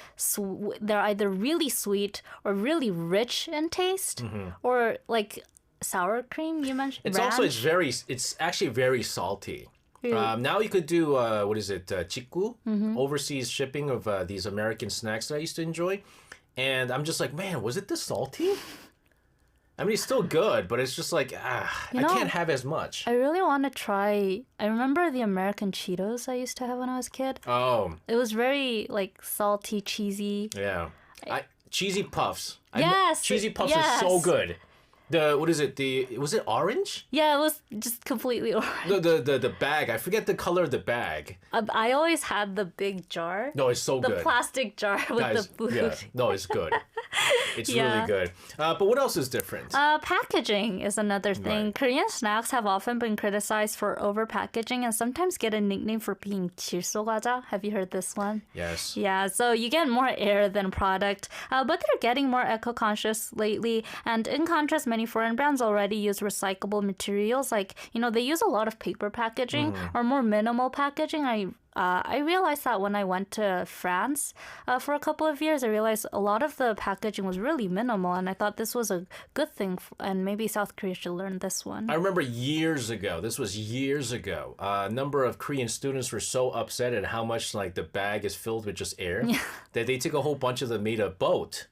they're either really sweet or really rich in taste, or like sour cream, you mentioned. It's actually very salty. Now you could do chiku, overseas shipping of these American snacks that I used to enjoy, and I'm just like, man, was it this salty? I mean, it's still good, but it's just like, I can't have as much. I really want to try. I remember the American Cheetos I used to have when I was a kid. Oh, It was very like salty, cheesy. yeah. Cheesy puffs. Yes, Cheesy puffs are so yes. good. Was it orange? Yeah, it was just completely orange. The bag. I forget the color of the bag. I always had the big jar. No, it's so The good. plastic jar with Guys, the food. yeah. No, it's good. It's Yeah. really good. But what else is different? Packaging is another thing. Right. Korean snacks have often been criticized for over packaging and sometimes get a nickname for being 질소과자. Have you heard this one? Yes. Yeah, so you get more air than product, but they're getting more eco-conscious lately. And in contrast, many foreign brands already use recyclable materials. Like, they use a lot of paper packaging or more minimal packaging. I realized that when I went to France for a couple of years, I realized a lot of the packaging was really minimal, and I thought this was a good thing, and maybe South Korea should learn this one. I remember years ago, a number of Korean students were so upset at how much like the bag is filled with just air that they took a whole bunch of them, made a boat,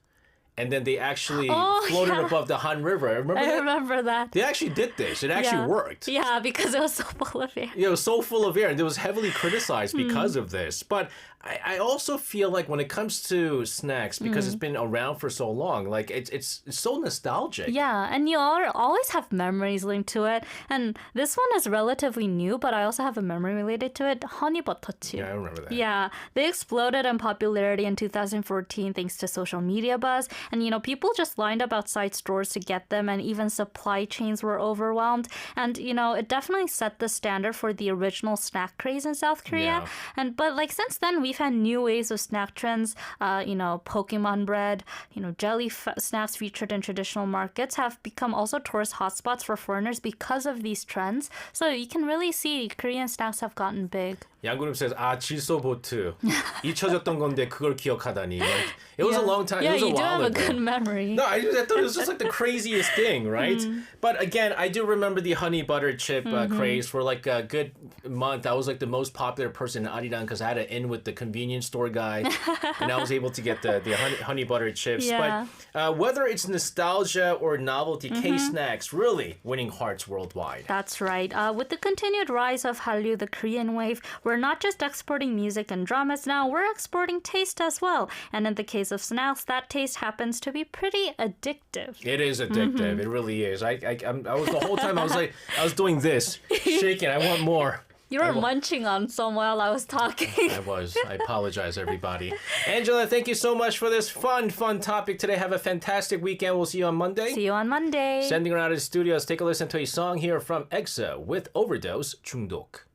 and then they actually floated yeah. above the Han River. I remember that. They actually did this. It actually worked. Yeah, because it was so full of air. It was so full of air, and it was heavily criticized because of this. But I also feel like when it comes to snacks, because it's been around for so long, like it's so nostalgic. Yeah, and you always have memories linked to it. And this one is relatively new, but I also have a memory related to it. Honey butter chip. Yeah, I remember that. Yeah, they exploded in popularity in 2014 thanks to social media buzz. And, people just lined up outside stores to get them, and even supply chains were overwhelmed. And, it definitely set the standard for the original snack craze in South Korea. Yeah. But since then, we've had new waves of snack trends. Pokemon bread, jelly snacks featured in traditional markets have become also tourist hotspots for foreigners because of these trends. So you can really see Korean snacks have gotten big. 양구름 says, 질소보트. 잊혀졌던 건데 그걸 기억하다니. Like, it was a long time. Yeah, it was you a do while have ago. a good memory. No, I thought it was just like the craziest thing, right? But again, I do remember the honey butter chip craze for like a good month. I was like the most popular person in Arirang because I had an in with the convenience store guy, and I was able to get the honey butter chips. Yeah. But whether it's nostalgia or novelty, K-snacks really winning hearts worldwide. That's right. With the continued rise of Hallyu, the Korean wave, we're not just exporting music and dramas now, we're exporting taste as well. And in the case of snacks, that taste happens to be pretty addictive. It is addictive. It really is. I was the whole time I was doing this, shaking. I want more. You were munching on some while I was talking. I was. I apologize, everybody. Angela, thank you so much for this fun topic today. Have a fantastic weekend. We'll see you on Monday. See you on Monday. Sending her out of the studios. Take a listen to a song here from EXA with Overdose, 중독.